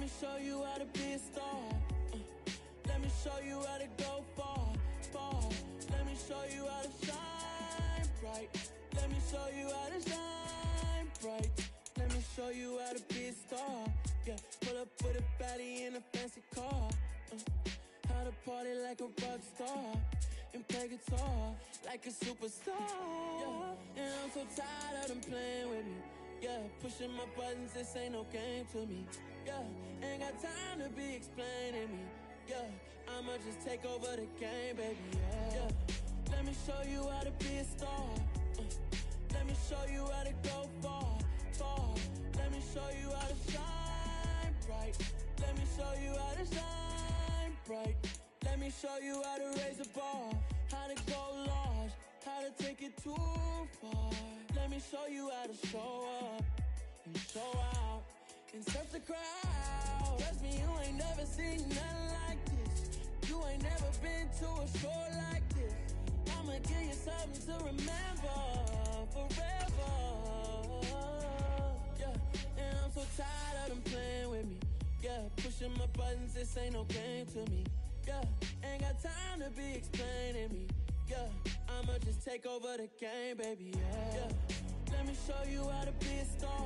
me show you how to be a star. Let me show you how to go far, far. Let me show you how to shine bright. Let me show you how to shine bright. Let me show you how to be a star. Yeah, pull up with a baddie in a fancy car. How to party like a rock star and play guitar like a superstar. Yeah, and I'm so tired of them playing with me. Yeah, pushing my buttons, this ain't no game to me. Yeah, ain't got time to be explaining me. Yeah, I'ma just take over the game, baby. Yeah, let me show you how to be a star. Let me show you how to go far, far. Let me show you how to shine bright. Let me show you how to shine bright. Let me show you how to raise a bar, how to go large, how to take it too far. Let me show you how to show up and show out and surf the crowd. Trust me, you ain't never seen nothing like this. You ain't never been to a show like this. I'ma give you something to remember forever. Yeah, and I'm so tired of them playing with me. Yeah, pushing my buttons, this ain't no game to me. Yeah, ain't got time to be explaining me. Yeah, I'ma just take over the game, baby. Yeah, let me show you how to be a star.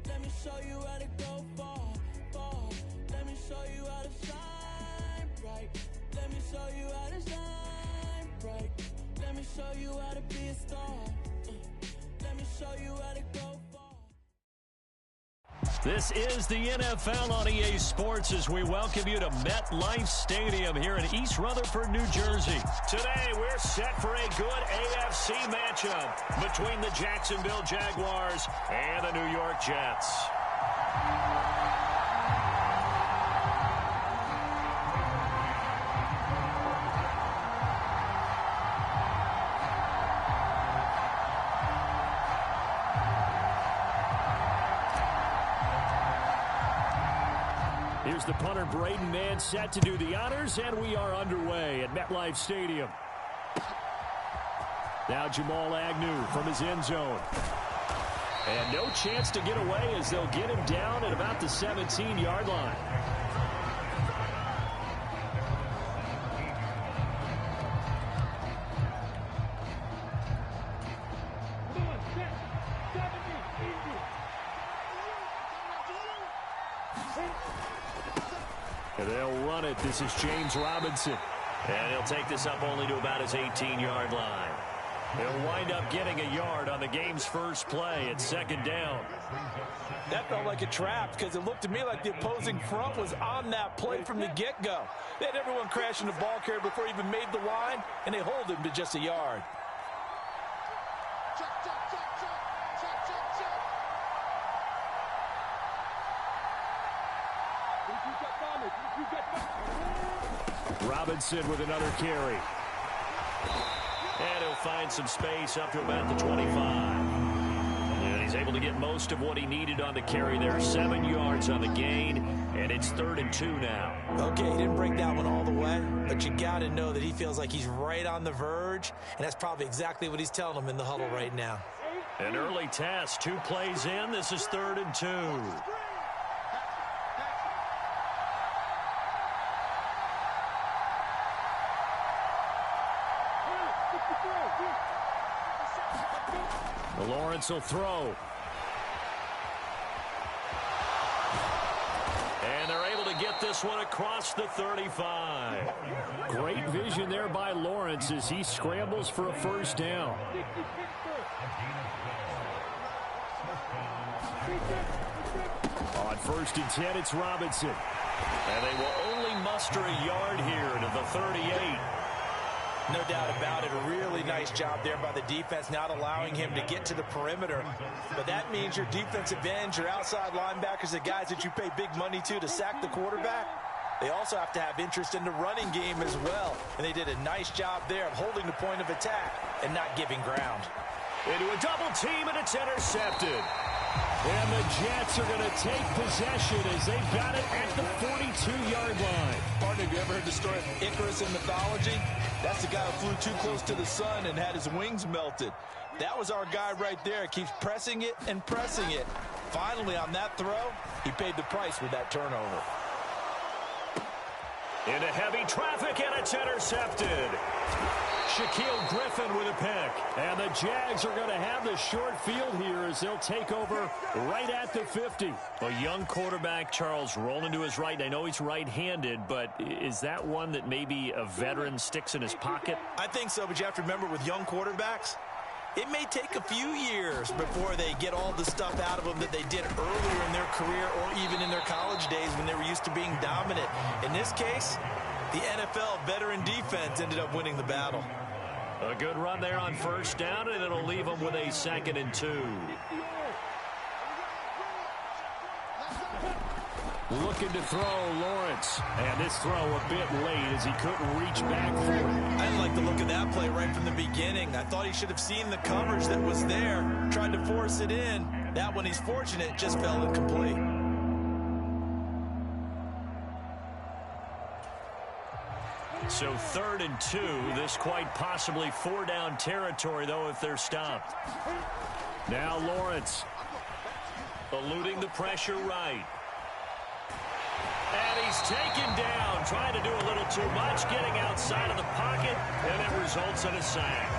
Let me show you how to go far, far. Let me show you how to shine bright. Let me show you how to shine bright. Let me show you how to be a star. Let me show you how to go far. This is the NFL on EA Sports as we welcome you to MetLife Stadium here in East Rutherford, New Jersey. Today, we're set for a good AFC matchup between the Jacksonville Jaguars and the New York Jets. Here's the punter, Braden Mann, set to do the honors, and we are underway at MetLife Stadium. Now Jamal Agnew from his end zone. And no chance to get away as they'll get him down at about the 17-yard line. And they'll run it. This is James Robinson. And he'll take this up only to about his 18-yard line. He'll wind up getting a yard on the game's first play at second down. That felt like a trap because it looked to me like the opposing front was on that play from the get-go. They had everyone crashing the ball carrier before he even made the line, and they hold him to just a yard. Robinson with another carry. And he'll find some space up to about the 25. And he's able to get most of what he needed on the carry there. 7 yards on the gain, and it's 3rd and 2 now. Okay, he didn't break that one all the way, but you got to know that he feels like he's right on the verge, and that's probably exactly what he's telling him in the huddle right now. An early test, 2 plays in. This is 3rd and 2. Lawrence will throw. And they're able to get this one across the 35. Great vision there by Lawrence as he scrambles for a first down. On 1st and 10, it's Robinson. And they will only muster a yard here to the 38. No doubt about it. A really nice job there by the defense, not allowing him to get to the perimeter. But that means your defensive ends, your outside linebackers, the guys that you pay big money to sack the quarterback, they also have to have interest in the running game as well. And they did a nice job there of holding the point of attack and not giving ground. Into a double team, and it's intercepted. And the Jets are going to take possession as they've got it at the 42-yard line. Partner, have you ever heard the story of Icarus in mythology? That's the guy who flew too close to the sun and had his wings melted. That was our guy right there. Keeps pressing it and pressing it. finally on that throw, he paid the price with that turnover. Into heavy traffic, and it's intercepted. Shaquille Griffin with a pick. And the Jags are going to have the short field here as they'll take over right at the 50. A young quarterback, Charles, rolling to his right. I know he's right-handed, but is that one that maybe a veteran sticks in his pocket? I think so, but you have to remember with young quarterbacks, it may take a few years before they get all the stuff out of them that they did earlier in their career or even in their college days when they were used to being dominant. In this case, the NFL veteran defense ended up winning the battle. A good run there on first down, and it'll leave them with a 2nd and 2. Looking to throw, Lawrence. And this throw a bit late as he couldn't reach back for it. I didn't like the look of that play right from the beginning. I thought he should have seen the coverage that was there, tried to force it in. That one, he's fortunate, just fell incomplete. So 3rd and 2. This quite possibly 4-down territory, though, if they're stopped. Now Lawrence eluding the pressure right. And he's taken down, trying to do a little too much, getting outside of the pocket, and it results in a sack.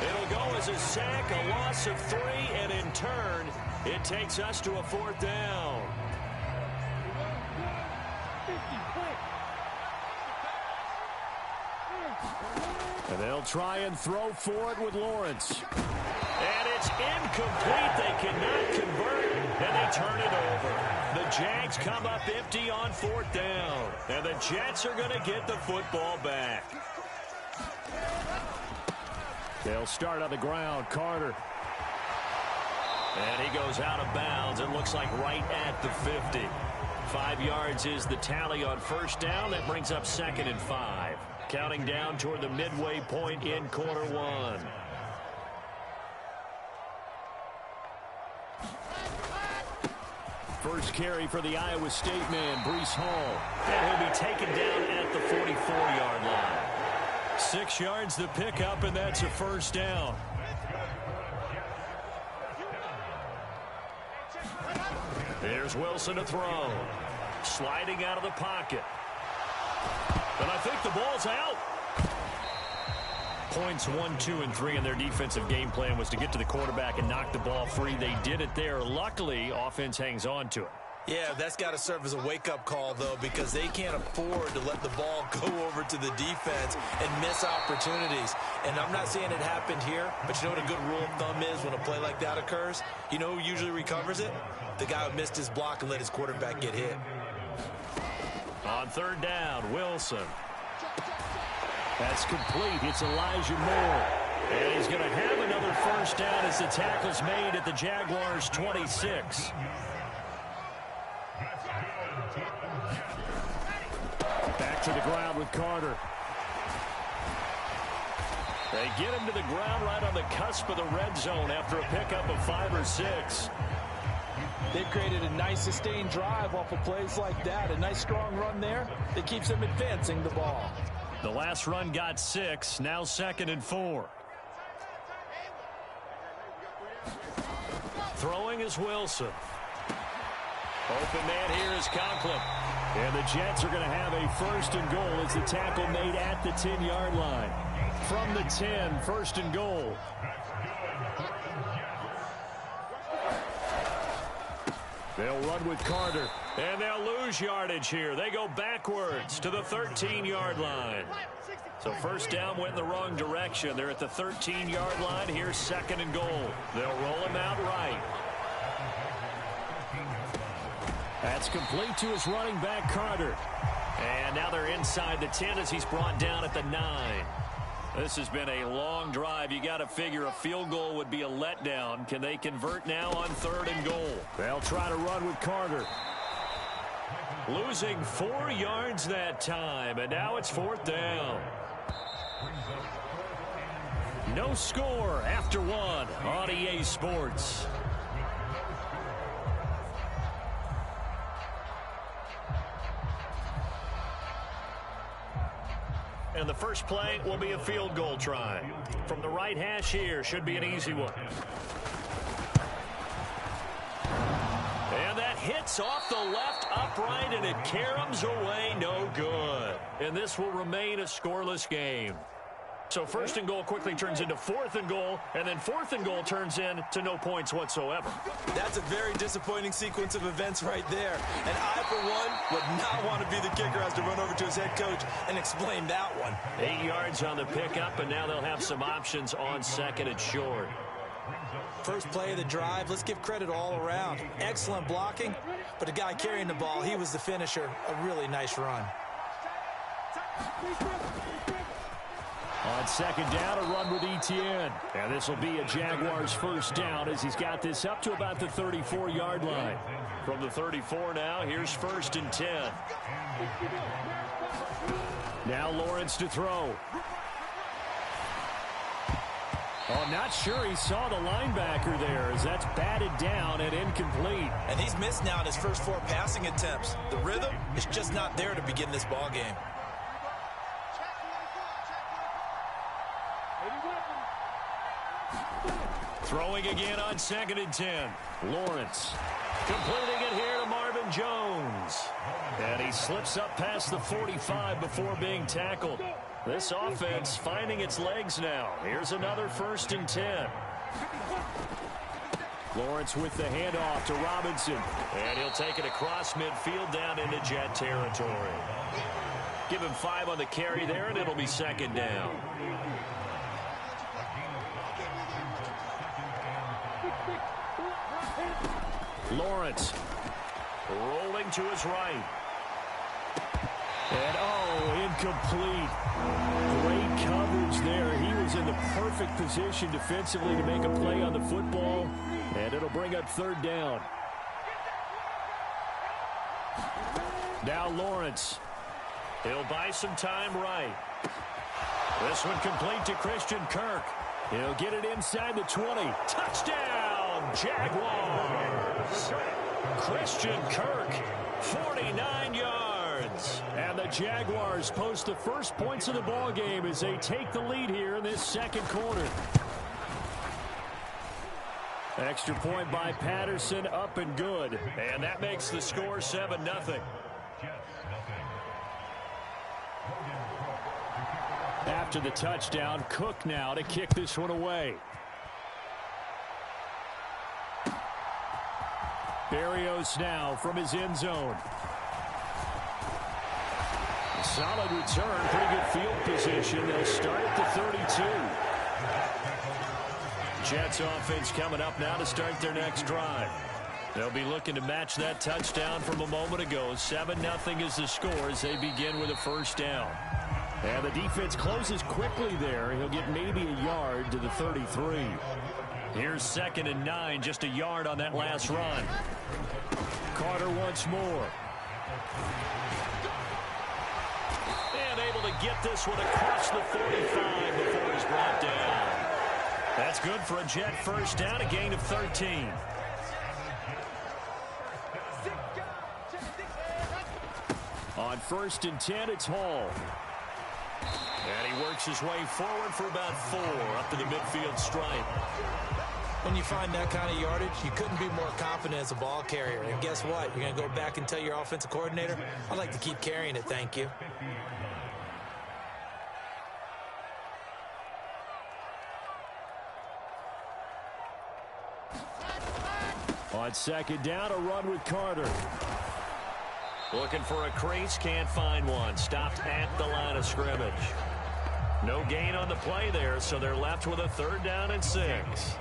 It'll go as a sack, a loss of 3, and in turn, it takes us to a 4th down. And they'll try and throw for it with Lawrence. And it's incomplete. They cannot convert, and they turn it over. The Jags come up empty on 4th down. And the Jets are going to get the football back. They'll start on the ground. Carter. And he goes out of bounds. It looks like right at the 50. 5 yards is the tally on first down. That brings up 2nd and 5. Counting down toward the midway point in quarter 1. First carry for the Iowa State man, Breece Hall. And he'll be taken down at the 44-yard line. 6 yards the pickup, and that's a 1st down. Here's Wilson to throw. Sliding out of the pocket. And I think the ball's out. Points 1, 2, and 3 in their defensive game plan was to get to the quarterback and knock the ball free. They did it there. Luckily, offense hangs on to it. Yeah, that's got to serve as a wake-up call, though, because they can't afford to let the ball go over to the defense and miss opportunities. And I'm not saying it happened here, but you know what a good rule of thumb is when a play like that occurs? You know who usually recovers it? The guy who missed his block and let his quarterback get hit. On 3rd down, Wilson. That's complete. It's Elijah Moore. And he's going to have another 1st down as the tackle's made at the Jaguars' 26. Back to the ground with Carter. They get him to the ground right on the cusp of the red zone after a pickup of 5 or 6. They've created a nice sustained drive off of plays like that. A nice strong run there that keeps them advancing the ball. The last run got 6. Now 2nd and 4. Throwing is Wilson. Open man here is Conklin. And the Jets are going to have a 1st and goal as the tackle made at the 10-yard line. From the 10, 1st and goal. They'll run with Carter. And they'll lose yardage here. They go backwards to the 13-yard line. So 1st down went in the wrong direction. They're at the 13-yard line. Here's 2nd and goal. They'll roll him out right. That's complete to his running back, Carter. And now they're inside the 10 as he's brought down at the 9. This has been a long drive. You got to figure a field goal would be a letdown. Can they convert now on 3rd and goal? They'll try to run with Carter. Losing 4 yards that time, and now it's 4th down. No score after 1 on EA Sports. And the first play will be a field goal try. From the right hash here, should be an easy one. hits off the left upright, and it caroms away, no good. And this will remain a scoreless game. So first and goal quickly turns into fourth and goal, and then fourth and goal turns into no points whatsoever. That's a very disappointing sequence of events right there. And I, for one, would not want to be the kicker has to run over to his head coach and explain that one. 8 yards on the pickup, and now they'll have some options on second and short. First play of the drive, let's give credit all around. Excellent blocking, but the guy carrying the ball, he was the finisher. A really nice run. On second down, a run with Etienne. And this will be a Jaguars first down as he's got this up to about the 34-yard line. From the 34 now, here's first and 10. Now Lawrence to throw. Oh, not sure he saw the linebacker there as that's batted down and incomplete. And he's missed now in his first 4 passing attempts. The rhythm is just not there to begin this ball game. Throwing again on second and 10. Lawrence completing it here to Marvin Jones. And he slips up past the 45 before being tackled. This offense finding its legs now. Here's another first and 10. Lawrence with the handoff to Robinson. And he'll take it across midfield down into Jet territory. Give him 5 on the carry there, and it'll be second down. Lawrence rolling to his right. And, incomplete. Great coverage there. He was in the perfect position defensively to make a play on the football, and it'll bring up third down. Now Lawrence. He'll buy some time right. This one complete to Christian Kirk. He'll get it inside the 20. Touchdown, Jaguars! Christian Kirk, 49 yards. And the Jaguars post the first points of the ball game as they take the lead here in this second quarter. Extra point by Patterson, up and good. And that makes the score 7-0. After the touchdown, Cook now to kick this one away. Berrios now from his end zone. Solid return, pretty good field position. They'll start at the 32. Jets offense coming up now to start their next drive. They'll be looking to match that touchdown from a moment ago. 7-0 is the score as they begin with a first down. And the defense closes quickly there. He'll get maybe a yard to the 33. Here's second and 9, just a yard on that last run. Carter once more. And able to get this one across the 45 before he's brought down. That's good for a Jet first down, a gain of 13. On first and 10, it's Hall. And he works his way forward for about 4 up to the midfield stripe. When you find that kind of yardage, you couldn't be more confident as a ball carrier. And guess what? You're going to go back and tell your offensive coordinator, I'd like to keep carrying it, thank you. On second down, a run with Carter. Looking for a crease, can't find one. Stopped at the line of scrimmage. No gain on the play there, so they're left with a third down and 6.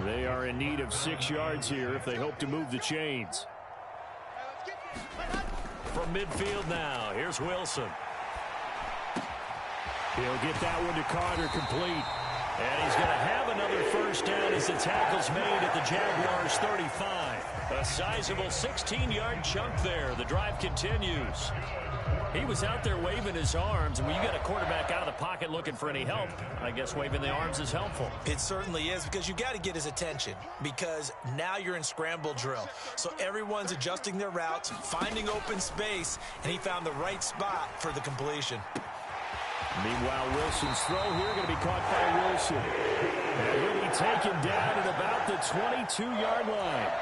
They are in need of 6 yards here if they hope to move the chains. From midfield now, here's Wilson. He'll get that one to Carter, complete. And he's going to have another first down as the tackle's made at the Jaguars' 35. A sizable 16-yard chunk there. The drive continues. He was out there waving his arms, and when you got a quarterback out of the pocket looking for any help, I guess waving the arms is helpful. It certainly is, because you got to get his attention, because now you're in scramble drill. So everyone's adjusting their routes, finding open space, and he found the right spot for the completion. Meanwhile, Wilson's throw here going to be caught by Wilson. And he'll be taken down at about the 22-yard line.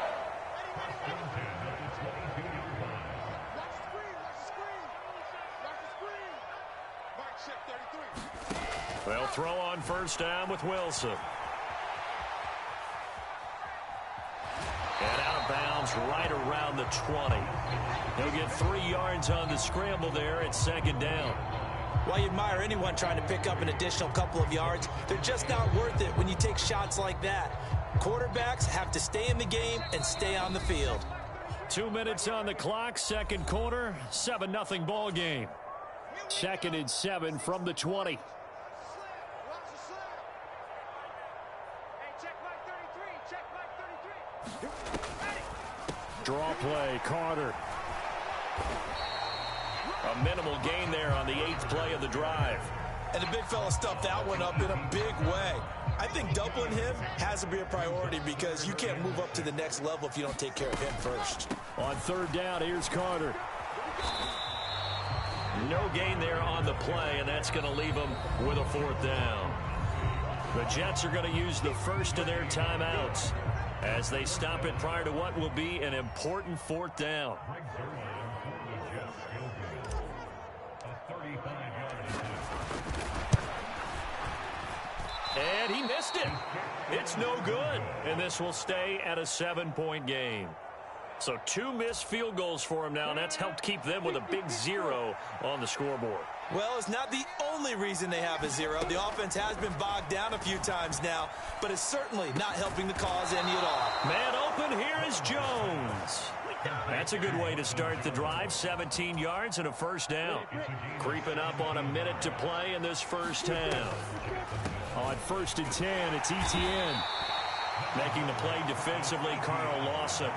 They'll throw on first down with Wilson. And out of bounds right around the 20. He'll get 3 yards on the scramble there at second down. Well, you admire anyone trying to pick up an additional couple of yards. They're just not worth it when you take shots like that. Quarterbacks have to stay in the game and stay on the field. 2 minutes on the clock, second quarter, 7-0 ball game. 2nd and 7 from the 20. Draw play, Carter. A minimal gain there on the 8th play of the drive. And the big fella stuffed that one up in a big way. I think doubling him has to be a priority because you can't move up to the next level if you don't take care of him first. On 3rd down, here's Carter. No gain there on the play, and that's going to leave them with a 4th down. The Jets are going to use the first of their timeouts as they stop it prior to what will be an important 4th down. And he missed it. It's no good. And this will stay at a 7-point game. So 2 missed field goals for him now, and that's helped keep them with a big 0 on the scoreboard. Well, it's not the only reason they have a 0. The offense has been bogged down a few times now, but it's certainly not helping the cause any at all. Man open, here is Jones. That's a good way to start the drive. 17 yards and a 1st down. Creeping up on a minute to play in this first half. On 1st and 10, it's Etienne. Making the play defensively, Carl Lawson.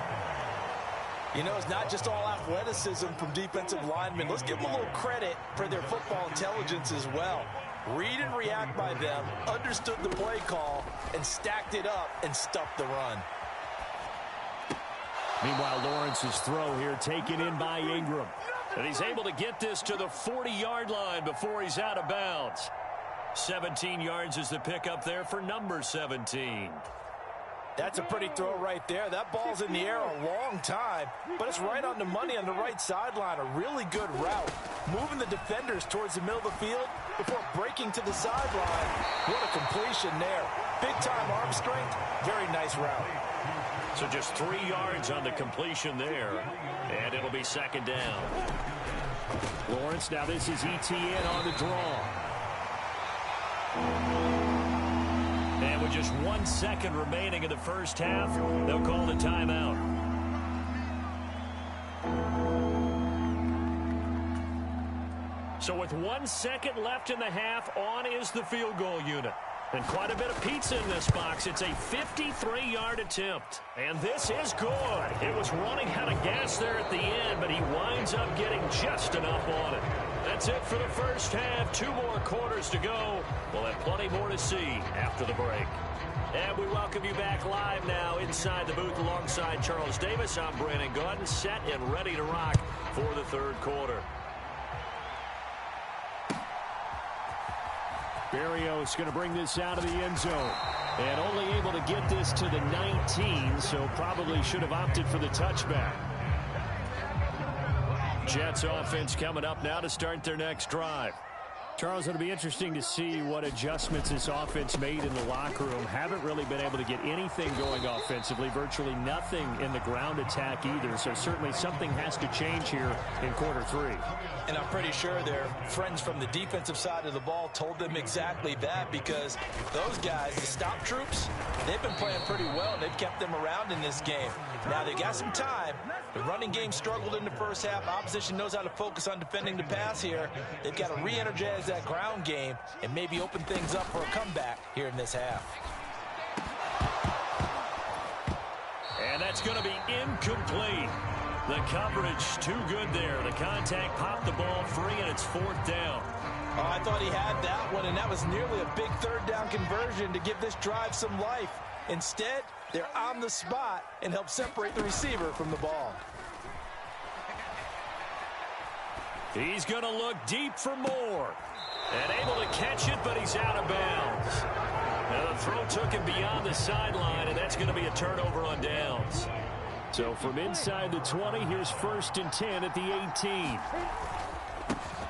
You know, it's not just all athleticism from defensive linemen. Let's give them a little credit for their football intelligence as well. Read and react by them, understood the play call, and stacked it up and stuffed the run. Meanwhile, Lawrence's throw here taken in by Ingram. And he's able to get this to the 40-yard line before he's out of bounds. 17 yards is the pickup there for number 17. That's a pretty throw right there. That ball's in the air a long time, but it's right on the money on the right sideline. A really good route. Moving the defenders towards the middle of the field before breaking to the sideline. What a completion there. Big-time arm strength. Very nice route. So just 3 yards on the completion there, and it'll be 2nd down. Lawrence, now this is Etienne on the draw. And with just 1 second remaining in the first half, they'll call the timeout. So with 1 second left in the half, on is the field goal unit. And quite a bit of pizza in this box. It's a 53-yard attempt. And this is good. It was running out of gas there at the end, but he winds up getting just enough on it. That's it for the first half. 2 more quarters to go. We'll have plenty more to see after the break. And we welcome you back live now inside the booth alongside Charles Davis. I'm Brandon Gaudin, set and ready to rock for the 3rd quarter. Berrios going to bring this out of the end zone. And only able to get this to the 19, so probably should have opted for the touchback. Jets offense coming up now to start their next drive. Charles, it'll be interesting to see what adjustments this offense made in the locker room. Haven't really been able to get anything going offensively. Virtually nothing in the ground attack either. So certainly something has to change here in quarter 3. And I'm pretty sure their friends from the defensive side of the ball told them exactly that, because those guys, the stop troops, they've been playing pretty well. They've kept them around in this game. Now they got some time. The running game struggled in the first half. Opposition knows how to focus on defending the pass here. They've got to re-energize that ground game and maybe open things up for a comeback here in this half. And that's going to be incomplete. The coverage too good there. The contact popped the ball free, and it's 4th down. Oh, I thought he had that one, and that was nearly a big 3rd down conversion to give this drive some life. Instead, they're on the spot and help separate the receiver from the ball. He's going to look deep for more. And able to catch it, but he's out of bounds. Now the throw took him beyond the sideline, and that's going to be a turnover on downs. So from inside the 20, here's 1st and 10 at the 18.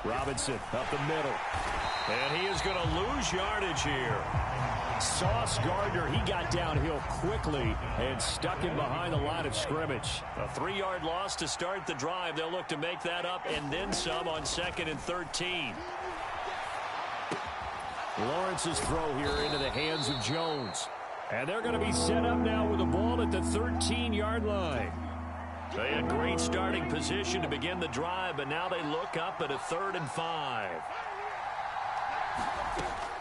Robinson up the middle. And he is going to lose yardage here. Sauce Gardner, he got downhill quickly and stuck him behind the line of scrimmage. A 3-yard loss to start the drive. They'll look to make that up and then some on 2nd and 13. Lawrence's throw here into the hands of Jones. And they're going to be set up now with the ball at the 13-yard line. They had great starting position to begin the drive, but now they look up at a 3rd and 5.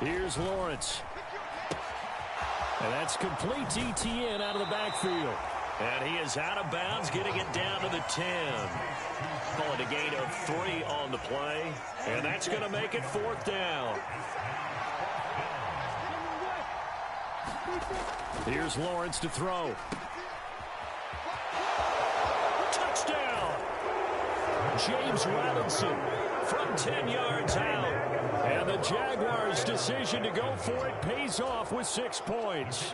Here's Lawrence. And that's complete to Etienne out of the backfield. And he is out of bounds, getting it down to the 10. Call it a gain of 3 on the play. And that's going to make it 4th down. Here's Lawrence to throw. Touchdown! James Robinson From 10 yards out. And the Jaguars' decision to go for it pays off with 6 points.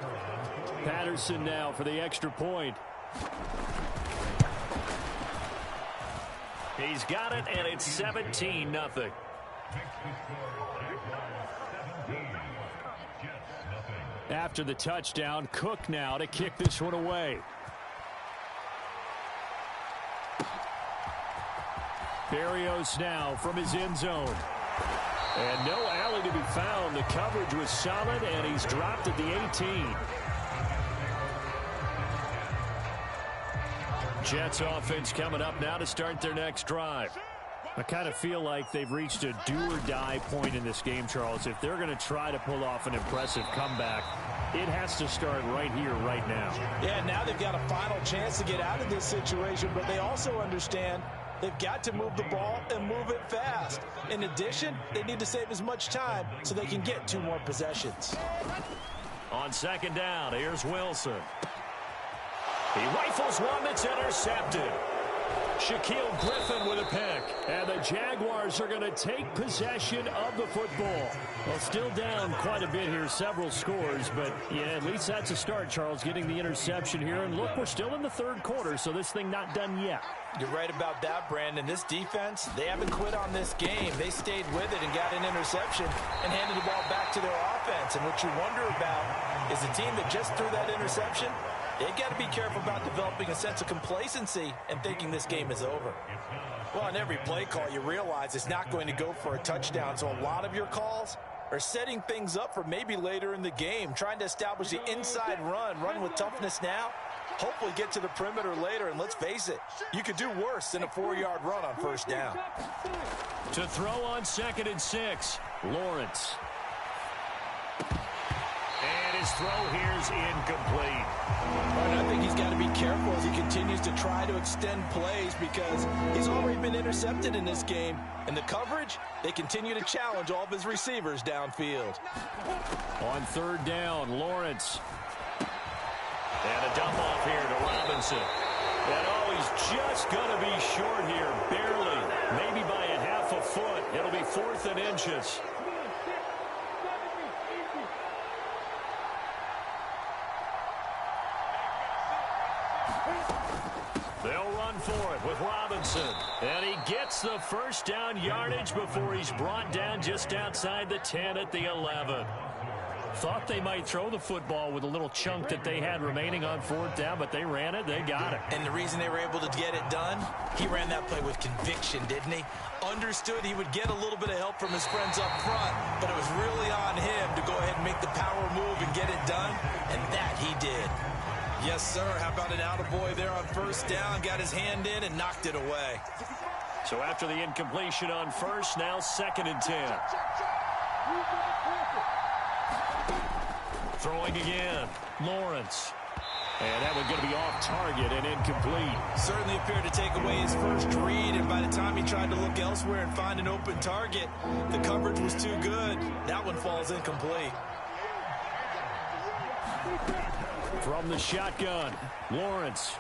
Patterson now for the extra point. He's got it, and it's 17-0. After the touchdown, Cook now to kick this one away. Berrios now from his end zone. And no alley to be found. The coverage was solid, and he's dropped at the 18. Jets offense coming up now to start their next drive. I kind of feel like they've reached a do-or-die point in this game, Charles. If they're going to try to pull off an impressive comeback, it has to start right here, right now. Yeah, now they've got a final chance to get out of this situation, but they also understand they've got to move the ball and move it fast. In addition, they need to save as much time so they can get 2 more possessions. On 2nd down, here's Wilson. He rifles one that's intercepted. Shaquille Griffin with a pick. And the Jaguars are going to take possession of the football. Well, still down quite a bit here, several scores, but yeah, at least that's a start, Charles, getting the interception here. And look, we're still in the 3rd quarter, so this thing not done yet. You're right about that, Brandon. This defense, they haven't quit on this game. They stayed with it and got an interception and handed the ball back to their offense. And what you wonder about is the team that just threw that interception, they've got to be careful about developing a sense of complacency and thinking this game is over. Well, on every play call, you realize it's not going to go for a touchdown, so a lot of your calls are setting things up for maybe later in the game, trying to establish the inside run with toughness now, hopefully get to the perimeter later, and let's face it, you could do worse than a 4-yard run on 1st down. To throw on 2nd and 6, Lawrence. And his throw here's incomplete. And I think he's got to be careful as he continues to try to extend plays because he's already been intercepted in this game. And the coverage, they continue to challenge all of his receivers downfield. On 3rd down, Lawrence. And a dump off here to Robinson. And oh, he's just going to be short here, barely. Maybe by a half a foot. It'll be 4th and inches. They'll run for it with Robinson. And he gets the 1st down yardage before he's brought down just outside the 10 at the 11. Thought they might throw the football with a little chunk that they had remaining on 4th down, but they ran it, they got it. And the reason they were able to get it done, he ran that play with conviction, didn't he? Understood he would get a little bit of help from his friends up front, but it was really on him to go ahead and make the power move and get it done, and that he did. Yes, sir. How about an attaboy there on 1st down? Got his hand in and knocked it away. So after the incompletion on 1st, now 2nd and 10. Throwing again, Lawrence. And that one's going to be off target and incomplete. Certainly appeared to take away his first read, and by the time he tried to look elsewhere and find an open target, the coverage was too good. That one falls incomplete. From the shotgun, Lawrence.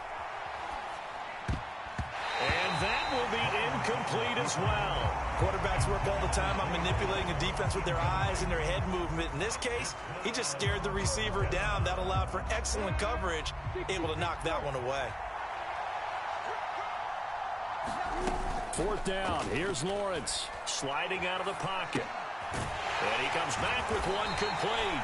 And that will be incomplete as well. Quarterbacks work all the time on manipulating a defense with their eyes and their head movement. In this case, he just stared the receiver down. That allowed for excellent coverage, able to knock that one away. 4th down, here's Lawrence. Sliding out of the pocket. And he comes back with one complete.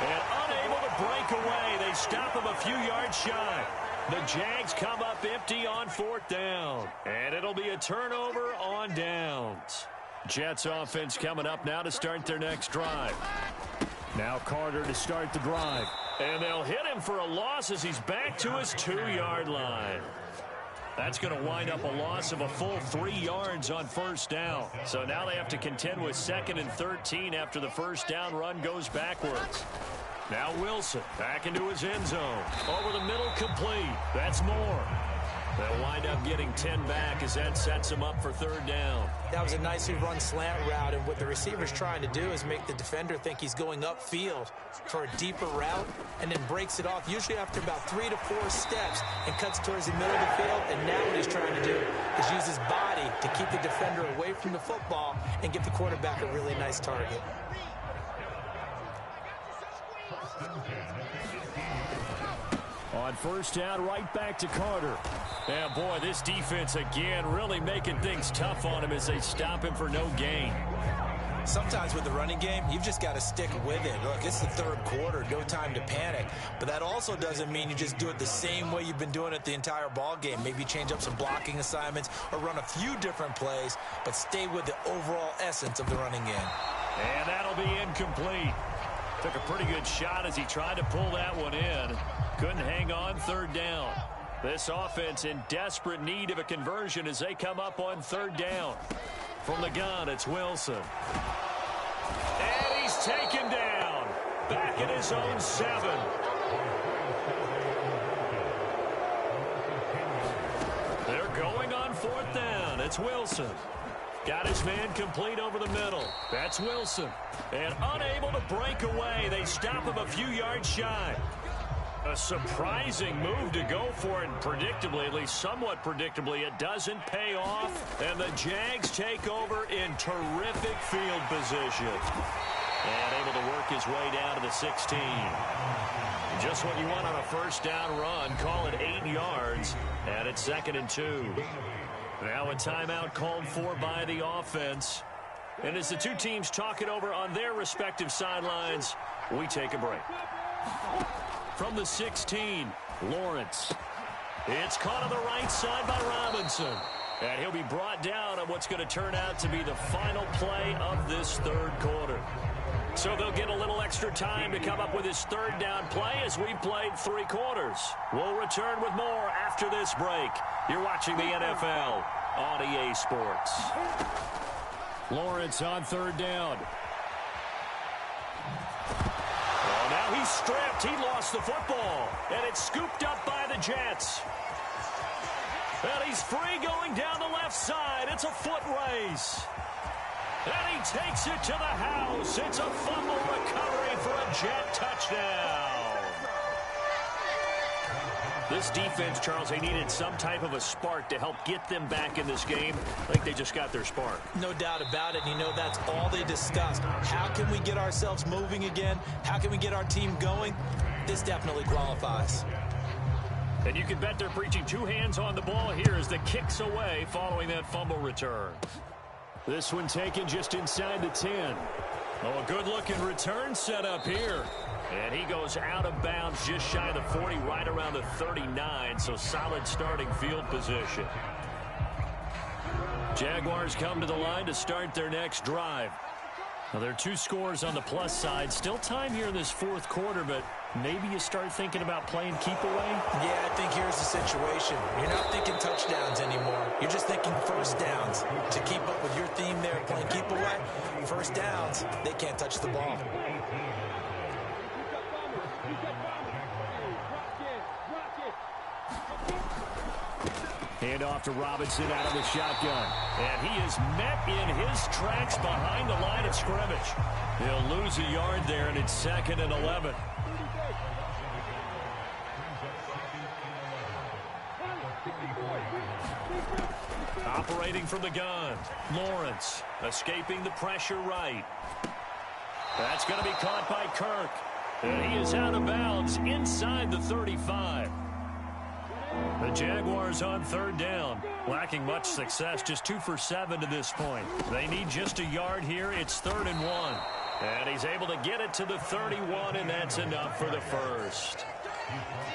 And unable to break away. They stop him a few yards shy. The Jags come up empty on 4th down. And it'll be a turnover on downs. Jets offense coming up now to start their next drive. Now Carter to start the drive. And they'll hit him for a loss as he's back to his 2-yard line. That's going to wind up a loss of a full 3 yards on 1st down. So now they have to contend with 2nd and 13 after the 1st down run goes backwards. Now Wilson back into his end zone. Over the middle, complete. That's more. They'll wind up getting 10 back as that sets him up for 3rd down. That was a nicely run slant route, and what the receiver's trying to do is make the defender think he's going upfield for a deeper route and then breaks it off, usually after about 3 to 4 steps, and cuts towards the middle of the field. And now what he's trying to do is use his body to keep the defender away from the football and give the quarterback a really nice target. On 1st down, right back to Carter. And boy, this defense again really making things tough on him as they stop him for no gain. Sometimes with the running game, you've just got to stick with it. Look, it's the 3rd quarter, no time to panic. But that also doesn't mean you just do it the same way you've been doing it the entire ball game. Maybe change up some blocking assignments or run a few different plays, but stay with the overall essence of the running game. And that'll be incomplete. Took a pretty good shot as he tried to pull that one in. Couldn't hang on 3rd down. This offense in desperate need of a conversion as they come up on 3rd down. From the gun, it's Wilson. And he's taken down. Back in his own 7. They're going on 4th down. It's Wilson. Got his man complete over the middle. That's Wilson. And unable to break away. They stop him a few yards shy. A surprising move to go for it, and predictably, at least somewhat predictably, it doesn't pay off. And the Jags take over in terrific field position. And able to work his way down to the 16. Just what you want on a 1st down run. Call it 8 yards. And it's 2nd and 2. Now a timeout called for by the offense. And as the two teams talk it over on their respective sidelines, we take a break. From the 16, Lawrence. It's caught on the right side by Robinson. And he'll be brought down on what's going to turn out to be the final play of this 3rd quarter. So they'll get a little extra time to come up with his 3rd down play as we played 3 quarters. We'll return with more after this break. You're watching the NFL on EA Sports. Lawrence on 3rd down. Oh, now he's stripped. He lost the football. And it's scooped up by the Jets. And he's free going down the left side. It's a foot race. And he takes it to the house. It's a fumble recovery for a Jet touchdown. This defense, Charles, they needed some type of a spark to help get them back in this game. I think they just got their spark. No doubt about it. You know, that's all they discussed. How can we get ourselves moving again? How can we get our team going? This definitely qualifies. And you can bet they're preaching 2 hands on the ball here as the kick's away following that fumble return. This one taken just inside the 10. Oh, a good-looking return set up here. And he goes out of bounds just shy of the 40, right around the 39, so solid starting field position. Jaguars come to the line to start their next drive. Now, there are 2 scores on the plus side. Still time here in this 4th quarter, but maybe you start thinking about playing keep away? Yeah, I think here's the situation. You're not thinking touchdowns anymore. You're just thinking 1st downs. To keep up with your theme there, playing keep away, 1st downs, they can't touch the ball. Hand off to Robinson out of the shotgun. And he is met in his tracks behind the line of scrimmage. He'll lose a yard there, and it's 2nd and 11. Operating from the gun, Lawrence escaping the pressure right. That's going to be caught by Kirk. And he is out of bounds inside the 35. The Jaguars on third down. Lacking much success, just 2 for 7 to this point. They need just a yard here. It's 3rd and 1. And he's able to get it to the 31, and that's enough for the first.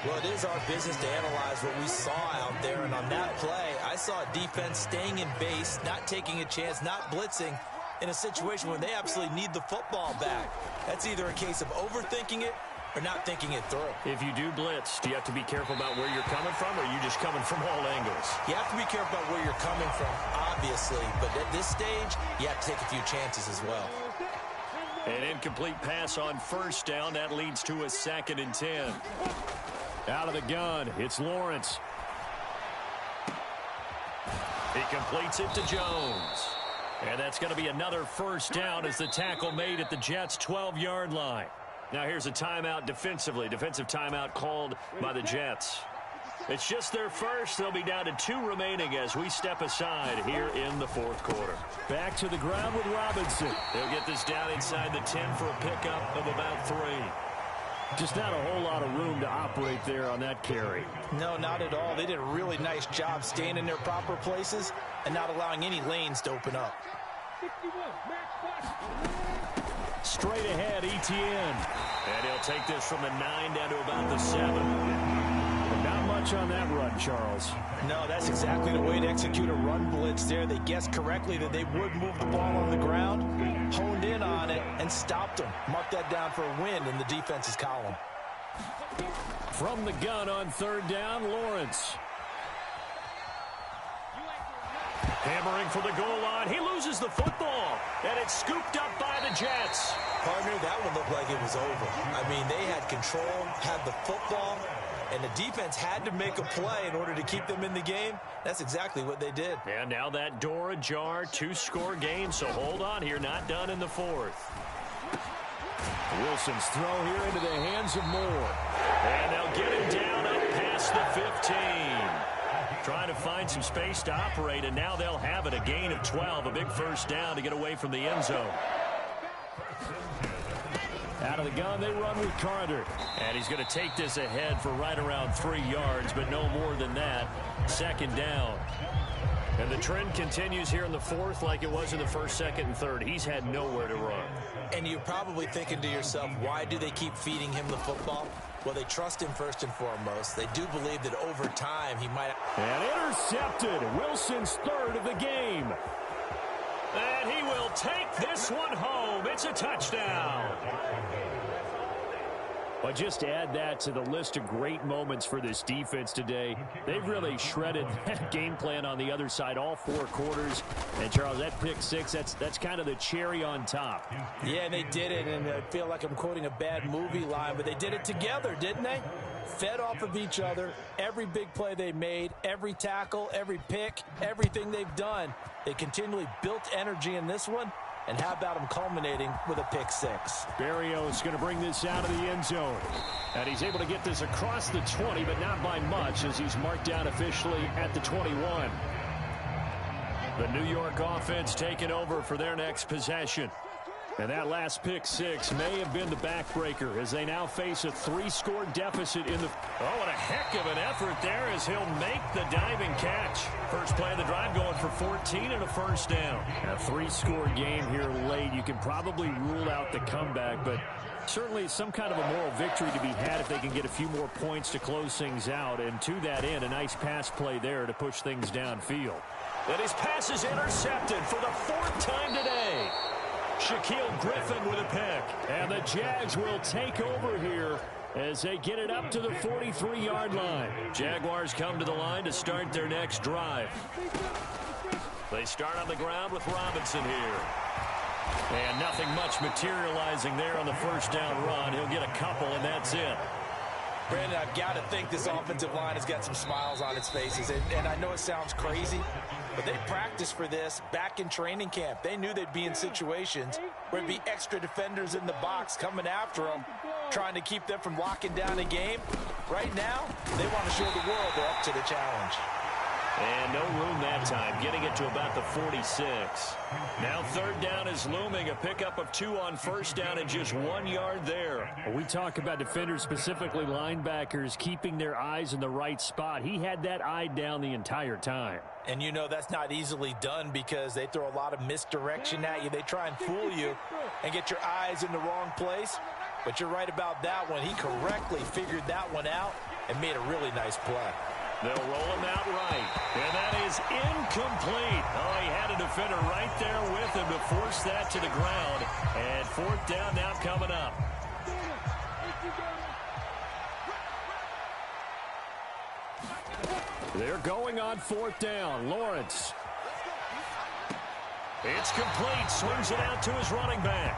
Well, it is our business to analyze what we saw out there, and on that play, I saw a defense staying in base, not taking a chance, not blitzing in a situation where they absolutely need the football back. That's either a case of overthinking it or not thinking it through. If you do blitz, do you have to be careful about where you're coming from, or are you just coming from all angles? You have to be careful about where you're coming from, obviously, but at this stage, you have to take a few chances as well. An incomplete pass on first down. That leads to a 2nd and 10. Out of the gun, it's Lawrence. He completes it to Jones. And that's going to be another first down as the tackle made at the Jets' 12-yard line. Now here's a timeout defensively. Defensive timeout called by the Jets. It's just their first. They'll be down to 2 remaining as we step aside here in the 4th quarter. Back to the ground with Robinson. They'll get this down inside the 10 for a pickup of about 3. Just not a whole lot of room to operate there on that carry. No, not at all. They did a really nice job staying in their proper places and not allowing any lanes to open up. Straight ahead, Etienne. And he'll take this from the 9 down to about the 7. Not much on that run, Charles. No, that's exactly the way to execute a run blitz there. They guessed correctly that they would move the ball on the ground, honed in on it, and stopped them. Mark that down for a win in the defense's column. From the gun on 3rd down, Lawrence. Hammering for the goal line. He loses the football, and it's scooped up by the Jets. Partner, that one looked like it was over. I mean, they had control, had the football, and the defense had to make a play in order to keep them in the game. That's exactly what they did. And now that door ajar, 2-score game, so hold on here, not done in the 4th. Wilson's throw here into the hands of Moore. And they'll get him down up past the 15. Trying to find some space to operate, and now they'll have it. A gain of 12, a big first down to get away from the end zone. Out of the gun, they run with Carter. And he's going to take this ahead for right around 3 yards, but no more than that. 2nd down. And the trend continues here in the 4th like it was in the 1st, 2nd, and 3rd. He's had nowhere to run. And you're probably thinking to yourself, why do they keep feeding him the football? Well, they trust him first and foremost. They do believe that over time he might... And intercepted. Wilson's 3rd of the game. And he will take this one home. It's a touchdown. But just add that to the list of great moments for this defense today. They've really shredded that game plan on the other side all 4 quarters. And, Charles, that pick 6, that's kind of the cherry on top. Yeah, they did it, and I feel like I'm quoting a bad movie line, but they did it together, didn't they? Fed off of each other, every big play they made, every tackle, every pick, everything they've done. They continually built energy in this one. And how about him culminating with a pick 6? Barrios going to bring this out of the end zone. And he's able to get this across the 20, but not by much as he's marked down officially at the 21. The New York offense taking over for their next possession. And that last pick 6 may have been the backbreaker as they now face a 3-score deficit in the... Oh, what a heck of an effort there as he'll make the diving catch. First play of the drive going for 14 and a first down. A 3-score game here late. You can probably rule out the comeback, but certainly some kind of a moral victory to be had if they can get a few more points to close things out. And to that end, a nice pass play there to push things downfield. And his pass is intercepted for the 4th time today. Shaquille Griffin with a pick. And the Jags will take over here as they get it up to the 43-yard line. Jaguars come to the line to start their next drive. They start on the ground with Robinson here. And nothing much materializing there on the first down run. He'll get a couple, and that's it. Brandon, I've got to think this offensive line has got some smiles on its faces. And I know it sounds crazy, but they practiced for this back in training camp. They knew they'd be in situations where there'd be extra defenders in the box coming after them, trying to keep them from locking down a game. Right now, they want to show the world they're up to the challenge. And no room that time, getting it to about the 46. Now third down is looming, a pickup of 2 on first down and just 1 yard there. We talk about defenders, specifically linebackers, keeping their eyes in the right spot. He had that eye down the entire time. And you know that's not easily done because they throw a lot of misdirection at you. They try and fool you and get your eyes in the wrong place. But you're right about that one. He correctly figured that one out and made a really nice play. They'll roll him out right. And that is incomplete. Oh, he had a defender right there with him to force that to the ground. And fourth down now coming up. They're going on fourth down. Lawrence. It's complete. Swings it out to his running back.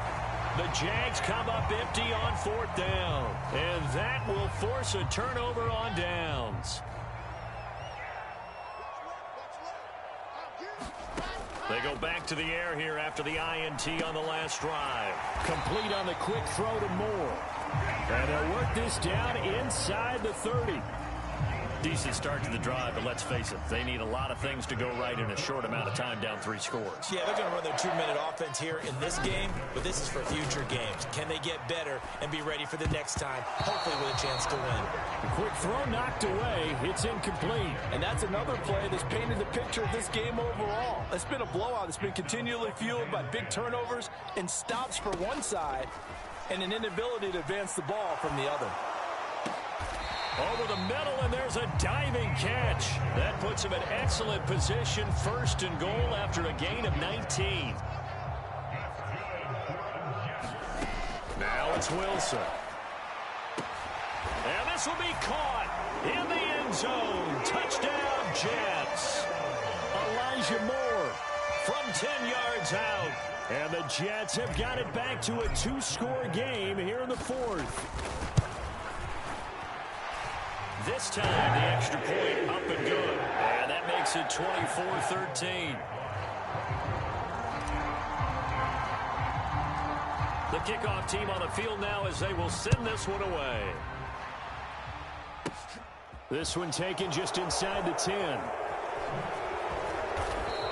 The Jags come up empty on fourth down. And that will force a turnover on downs. They go back to the air here after the INT on the last drive. Complete on the quick throw to Moore. And they'll work this down inside the 30. Decent start to the drive, but let's face it, they need a lot of things to go right in a short amount of time, down 3 scores. Yeah, they're going to run their 2-minute offense here in this game, but this is for future games. Can they get better and be ready for the next time, hopefully with a chance to win? The quick throw knocked away. It's incomplete. And that's another play that's painted the picture of this game overall. It's been a blowout. It's been continually fueled by big turnovers and stops for one side and an inability to advance the ball from the other. Over the middle, and there's a diving catch. That puts him in excellent position, first and goal after a gain of 19. Now it's Wilson. And this will be caught in the end zone. Touchdown, Jets. Elijah Moore From 10 yards out. And the Jets have got it back to a 2-score game here in the fourth. This time, the extra point up and good. And that makes it 24-13. The kickoff team on the field now as they will send this one away. This one taken just inside the 10.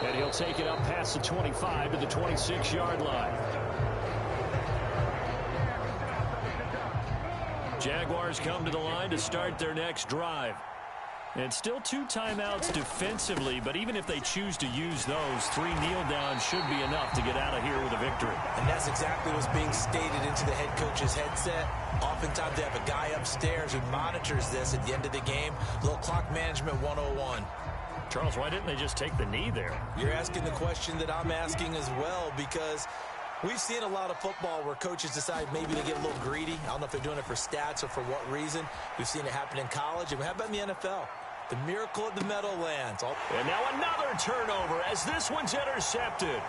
And he'll take it up past the 25 to the 26-yard line. Jaguars come to the line to start their next drive. And still 2 timeouts defensively, but even if they choose to use those, 3 kneel downs should be enough to get out of here with a victory. And that's exactly what's being stated into the head coach's headset. Oftentimes they have a guy upstairs who monitors this at the end of the game. A little clock management 101. Charles, why didn't they just take the knee there? You're asking the question that I'm asking as well, because we've seen a lot of football where coaches decide maybe to get a little greedy. I don't know if they're doing it for stats or for what reason. We've seen it happen in college. And how about in the NFL? The miracle of the Meadowlands. And now another turnover as this one's intercepted.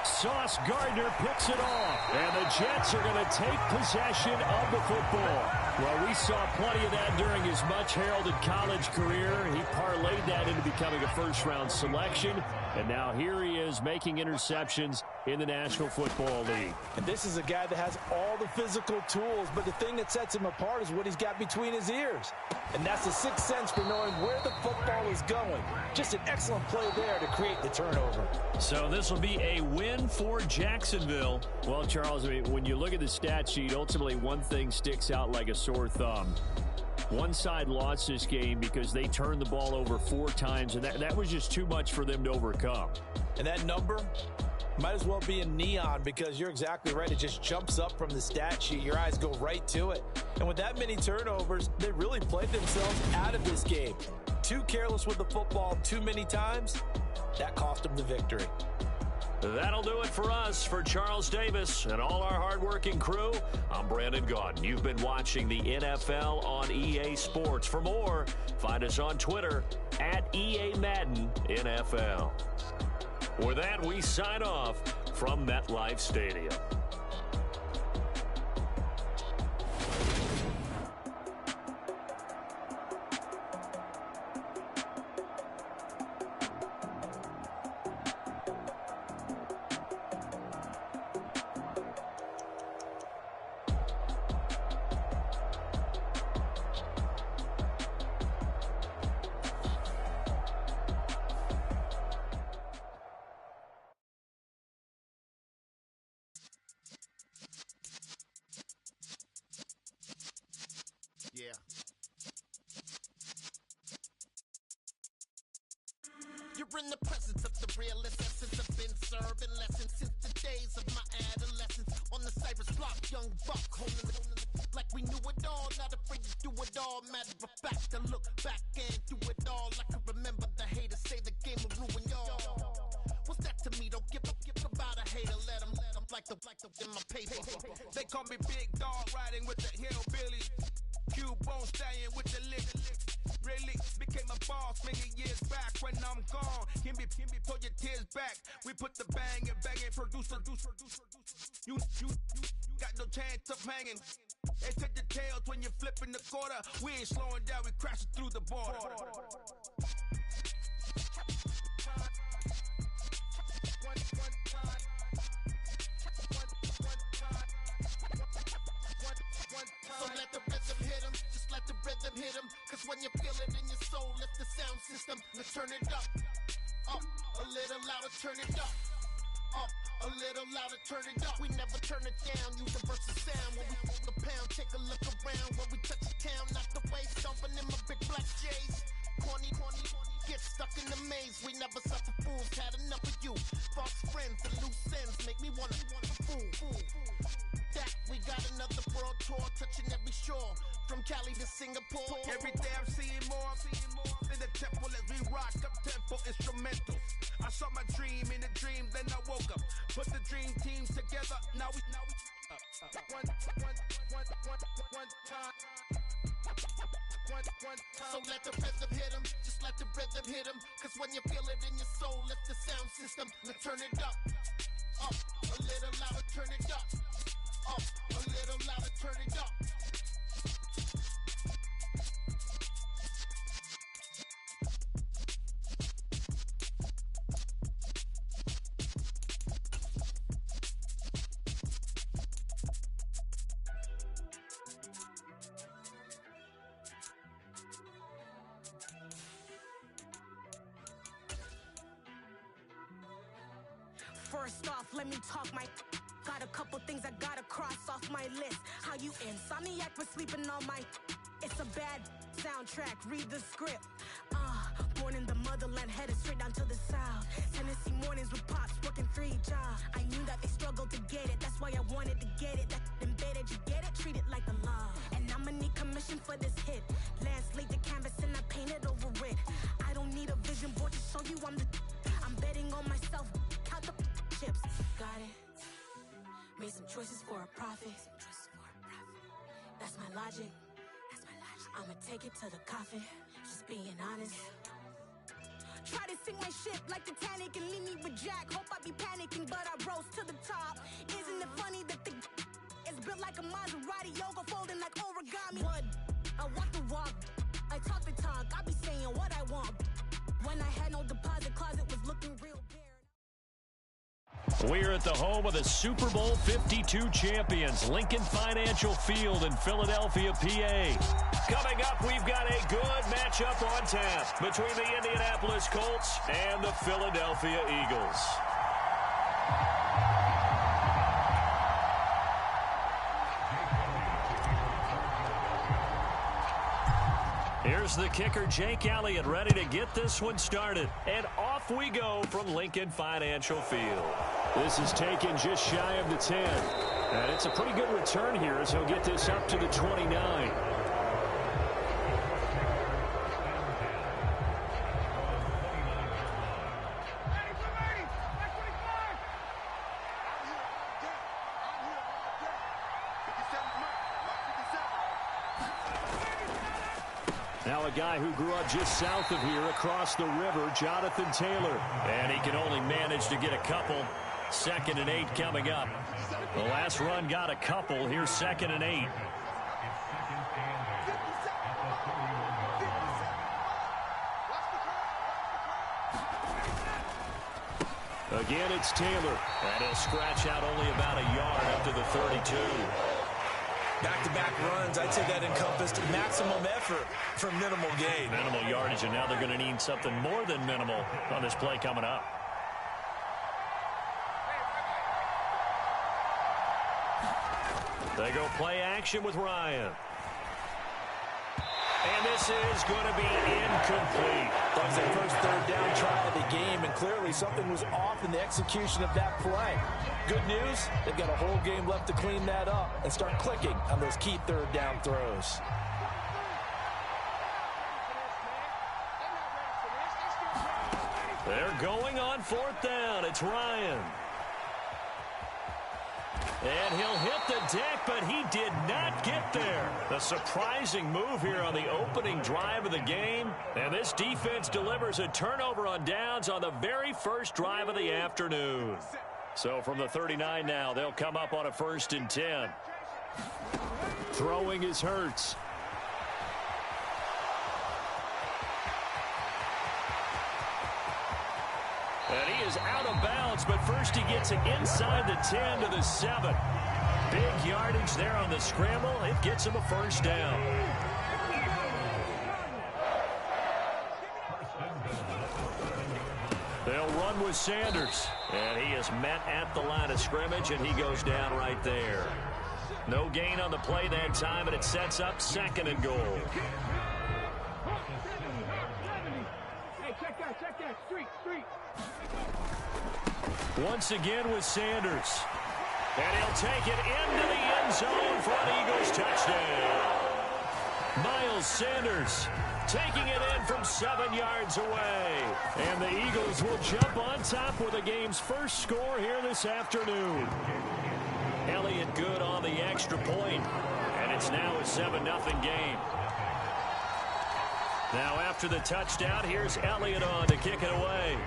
Sauce Gardner picks it off. And the Jets are going to take possession of the football. Well, we saw plenty of that during his much-heralded college career. He parlayed that into becoming a first-round selection. And now here he is making interceptions in the National Football League. And this is a guy that has all the physical tools, but the thing that sets him apart is what he's got between his ears. And that's the sixth sense for knowing where the football is going. Just an excellent play there to create the turnover. So this will be a win for Jacksonville. Well, Charles, I mean, when you look at the stat sheet, ultimately one thing sticks out like a sore thumb. One side lost this game because they turned the ball over 4 times, and that was just too much for them to overcome. And that number might as well be in neon, because you're exactly right. It just jumps up from the stat sheet. Your eyes go right to it. And with that many turnovers, they really played themselves out of this game. Too careless with the football too many times. That cost them the victory. That'll do it for us. For Charles Davis and all our hardworking crew, I'm Brandon Gaudin. You've been watching the NFL on EA Sports. For more, find us on Twitter at EA Madden NFL. With that, we sign off from MetLife Stadium. in the presence of the realest essence. I've been serving lessons since the days of my adolescence. On the Cypress block, young buck holding it like we knew it all. Not afraid to do it all. Matter of fact, to look back and do it all. I can remember the haters say the game will ruin y'all. What's that to me? Don't give about a hater. Let them like the in my paper. They call me Big Dog, riding with the hillbilly. Cubone staying with the lick. Really became a boss many years back. When I'm gone, give me, pull your tears back. We put the bang and producer. You got no chance of hanging. They take the tails when you're flipping the quarter. We ain't slowing down, we crashing through the border. So let the rhythm hit him, just let the rhythm hit him. Cause when you feel it in your soul, lift the sound system. Let's turn it up, a little louder, turn it up, a little louder, turn it up. We never turn it down, universal sound. When we hold the pound, take a look around. When we touch the town, not the way, stomping in my big black J's. Corny, get stuck in the maze. We never suffer fools, had enough of you. False friends and loose ends make me wanna fool. That we got another world tour, touching every shore, from Cali to Singapore. Every day I'm seeing more in the temple as we rock up tempo instrumentals. I saw my dream in a dream, then I woke up. Put the dream teams together, now we one time. So let the rhythm hit him, just let the rhythm hit him. Cause when you feel it in your soul, lift the sound system. Let's turn it up, a little louder, turn it up, a little louder, turn it up. First off, let me talk my. Got a couple things I gotta cross off my list. How you insomniac for sleeping on my. It's a bad soundtrack, read the script. Born in the motherland, headed straight down to the south. Tennessee mornings with pops, working 3 jobs. I knew that they struggled to get it, that's why I wanted to get it. That embedded, you get it, treat it like the law. And I'ma need commission for this hit. Lance laid the canvas and I painted over it. I don't need a vision board to show you I'm betting on myself, count the chips. Got it. Made some choices for a profit. That's my logic. I'ma take it to the coffin. Just being honest. Try to sink my ship like Titanic and leave me with Jack. Hope I be panicking, but I rose to the top. Isn't it funny that the is built like a Maserati, yoga folding like origami? What? I walk the walk. I talk the talk. I be saying what I want. When I had no deposit, closet was looking real bare. We're at the home of the Super Bowl 52 champions, Lincoln Financial Field in Philadelphia, PA. Coming up, we've got a good matchup on tap between the Indianapolis Colts and the Philadelphia Eagles. Here's the kicker, Jake Elliott, ready to get this one started. And off we go from Lincoln Financial Field. This is taken just shy of the 10. And it's a pretty good return here as he'll get this up to the 29. Now a guy who grew up just south of here across the river, Jonathan Taylor. And he can only manage to get a couple. 2nd and 8 coming up. The last run got a couple. Here's 2nd and 8. Again, it's Taylor. And he'll scratch out only about a yard up to the 32. Back-to-back runs, I'd say that encompassed maximum effort for minimal gain. Minimal yardage, and now they're going to need something more than minimal on this play coming up. They go play action with Ryan. And this is going to be incomplete. That was their first third down try of the game, and clearly something was off in the execution of that play. Good news, they've got a whole game left to clean that up and start clicking on those key third down throws. They're going on fourth down. It's Ryan. And he'll hit the deck, but he did not get there. A surprising move here on the opening drive of the game. And this defense delivers a turnover on downs on the very first drive of the afternoon. So from the 39 now, they'll come up on a 1st and 10. Throwing is Hurts. And he is out of bounds, but first he gets it inside the 10 to the 7. Big yardage there on the scramble. It gets him a 1st down. They'll run with Sanders. And he is met at the line of scrimmage, and he goes down right there. No gain on the play that time, and it sets up 2nd and goal. Hey, check that. Street. Once again with Sanders. And he'll take it into the end zone for an Eagles touchdown. Miles Sanders taking it in from 7 yards away. And the Eagles will jump on top with the game's first score here this afternoon. Elliott good on the extra point. And it's now a 7-0 game. Now after the touchdown, here's Elliott on to kick it away.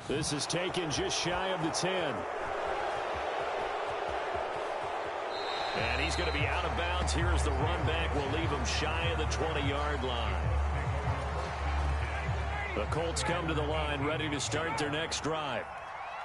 This is taken just shy of the 10. And he's going to be out of bounds here as the run back will leave him shy of the 20-yard line. The Colts come to the line ready to start their next drive.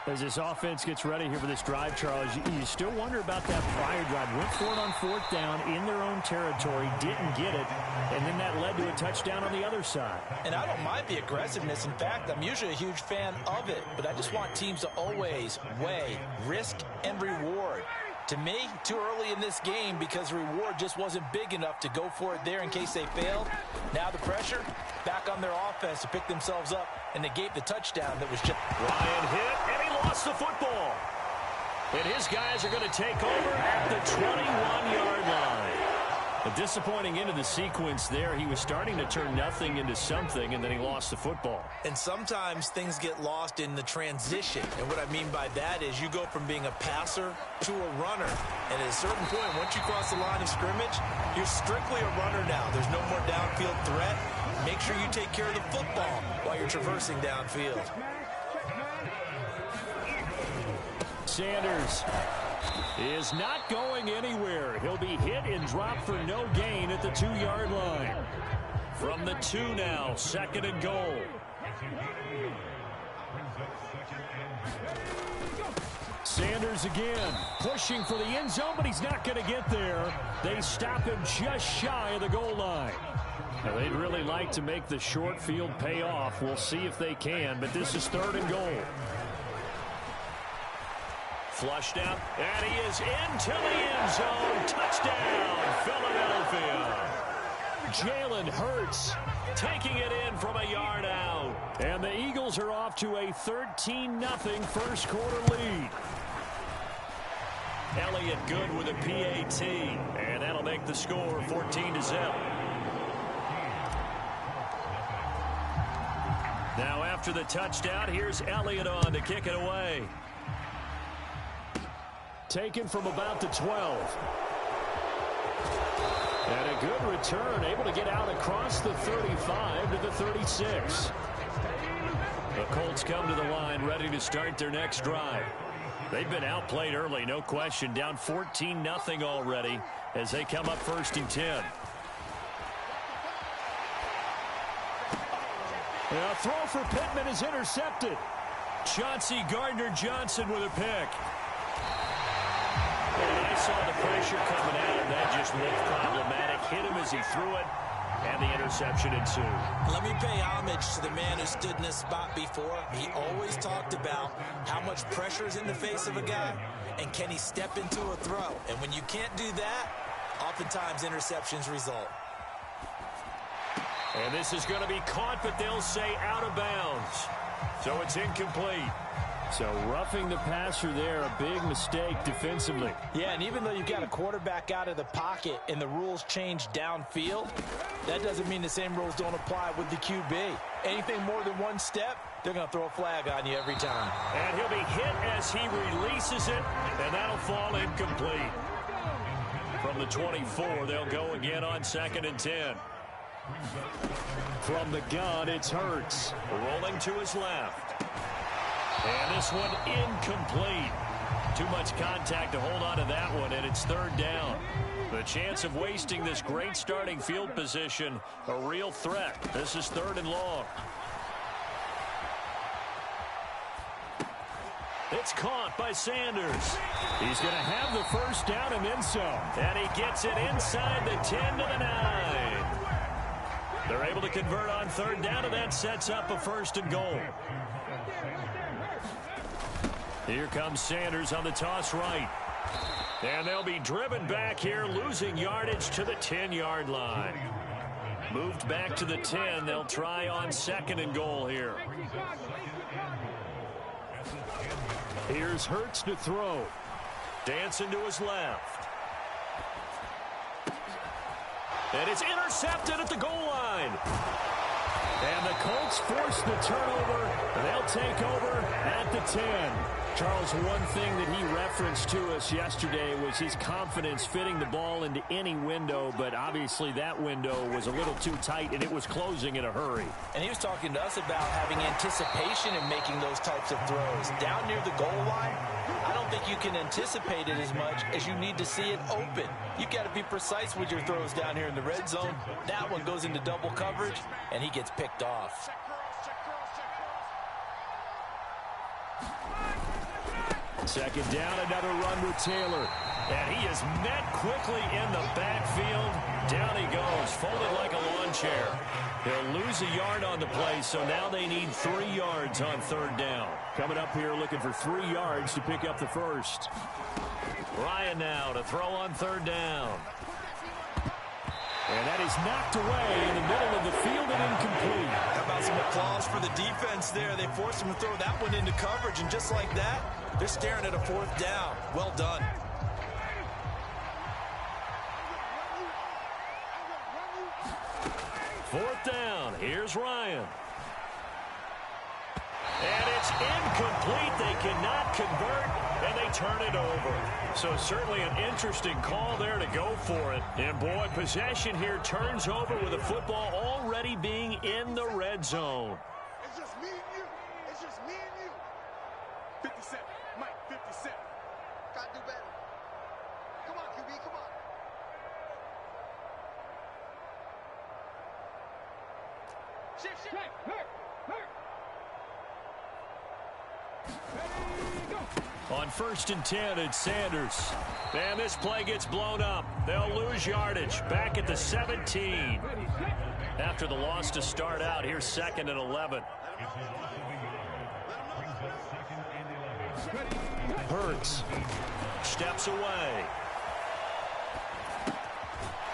As this offense gets ready here for this drive, Charles, you still wonder about that prior drive. Went for it on 4th down in their own territory, didn't get it, and then that led to a touchdown on the other side. And I don't mind the aggressiveness. In fact, I'm usually a huge fan of it, but I just want teams to always weigh risk and reward. To me, too early in this game because the reward just wasn't big enough to go for it there in case they failed. Now the pressure back on their offense to pick themselves up and negate the touchdown that was just... Ryan hit, and he lost the football. And his guys are going to take over at the 21-yard line. A disappointing end of the sequence there. He was starting to turn nothing into something, and then he lost the football. And sometimes things get lost in the transition. And what I mean by that is you go from being a passer to a runner. And at a certain point, once you cross the line of scrimmage, you're strictly a runner now. There's no more downfield threat. Make sure you take care of the football while you're traversing downfield. Sanders is not going anywhere. He'll be hit and dropped for no gain at the 2-yard line. From the 2 now, 2nd and goal. Sanders again, pushing for the end zone, but he's not going to get there. They stop him just shy of the goal line. Now, they'd really like to make the short field pay off. We'll see if they can, but this is 3rd and goal. Flushed out, and he is into the end zone. Touchdown, Philadelphia. Jalen Hurts taking it in from a yard out. And the Eagles are off to a 13-0 first quarter lead. Elliott good with a PAT, and that'll make the score 14-0. Now after the touchdown, here's Elliott on to kick it away. Taken from about the 12. And a good return, able to get out across the 35 to the 36. The Colts come to the line ready to start their next drive. They've been outplayed early, no question. Down 14-0 already as they come up 1st and 10. A throw for Pittman is intercepted. Chauncey Gardner-Johnson with a pick. And I saw the pressure coming out, and that just looked problematic. Hit him as he threw it, and the interception ensued. Let me pay homage to the man who stood in this spot before. He always talked about how much pressure is in the face of a guy, and can he step into a throw. And when you can't do that, Oftentimes, interceptions result. And this is going to be caught, but they'll say out of bounds. So it's incomplete. So roughing the passer there, a big mistake defensively. Yeah, and even though you've got a quarterback out of the pocket and the rules change downfield, that doesn't mean the same rules don't apply with the QB. Anything more than one step, they're going to throw a flag on you every time. And he'll be hit as he releases it, and that'll fall incomplete. From the 24, they'll go again on 2nd and 10. From the gun, it's Hurts. Rolling to his left. And this one incomplete. Too much contact to hold on to that one, and it's 3rd down. The chance of wasting this great starting field position, a real threat. This is 3rd and long. It's caught by Sanders. He's going to have the 1st down and then some. And he gets it inside the 10 to the 9. They're able to convert on 3rd down, and that sets up a 1st and goal. Here comes Sanders on the toss right. And they'll be driven back here, losing yardage to the 10-yard line. Moved back to the 10. They'll try on 2nd and goal here. Here's Hurts to throw. Dancing to his left. And it's intercepted at the goal line. And the Colts force the turnover. They'll take over at the 10. Charles, one thing that he referenced to us yesterday was his confidence fitting the ball into any window, but obviously that window was a little too tight, and it was closing in a hurry. And he was talking to us about having anticipation in making those types of throws. Down near the goal line, I don't think you can anticipate it as much as you need to see it open. You've got to be precise with your throws down here in the red zone. That one goes into double coverage, and he gets picked off. Second down, another run with Taylor. And he is met quickly in the backfield. Down he goes, folded like a lawn chair. He'll lose a yard on the play, so now they need 3 yards on 3rd down. Coming up here looking for 3 yards to pick up the 1st. Ryan now to throw on 3rd down. And that is knocked away in the middle of the field and incomplete. How about some applause for the defense there? They forced him to throw that one into coverage, and just like that, they're staring at a 4th down. Well done. Fourth down. Here's Ryan. And it's incomplete. They cannot convert, and they turn it over. So certainly an interesting call there to go for it. And, boy, possession here turns over with the football already being in the red zone. It's just me and you. It's just me and you. 50 Cent. Mike, 50 Cent. Gotta do better. Come on, QB, come on. Shift. Hurt. On 1st and 10, it's Sanders. And this play gets blown up. They'll lose yardage. Back at the 17. After the loss to start out, here's 2nd and 11. Hurts steps away.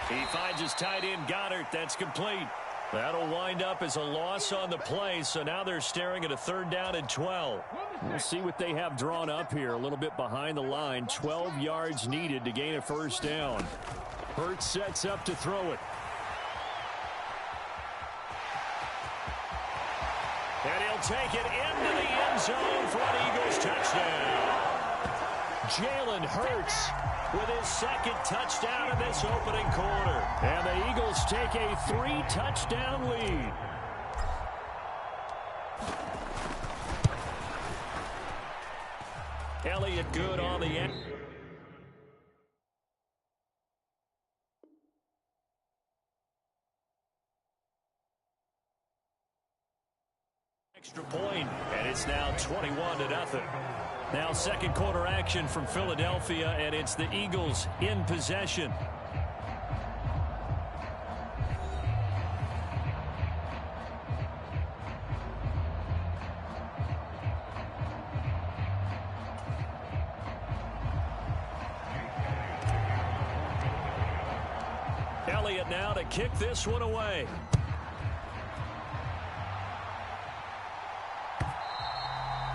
He finds his tight end, Goddard. That's complete. That'll wind up as a loss on the play, so now they're staring at a 3rd down and 12. We'll see what they have drawn up here. A little bit behind the line. 12 yards needed to gain a 1st down. Hurts sets up to throw it. And he'll take it into the end zone for an Eagles touchdown. Jalen Hurts with his 2nd touchdown in this opening quarter. And the Eagles take a 3-touchdown lead. Elliott good on the end. Extra point, and it's now 21-0. Now 2nd quarter action from Philadelphia, and it's the Eagles in possession. Elliott now to kick this one away.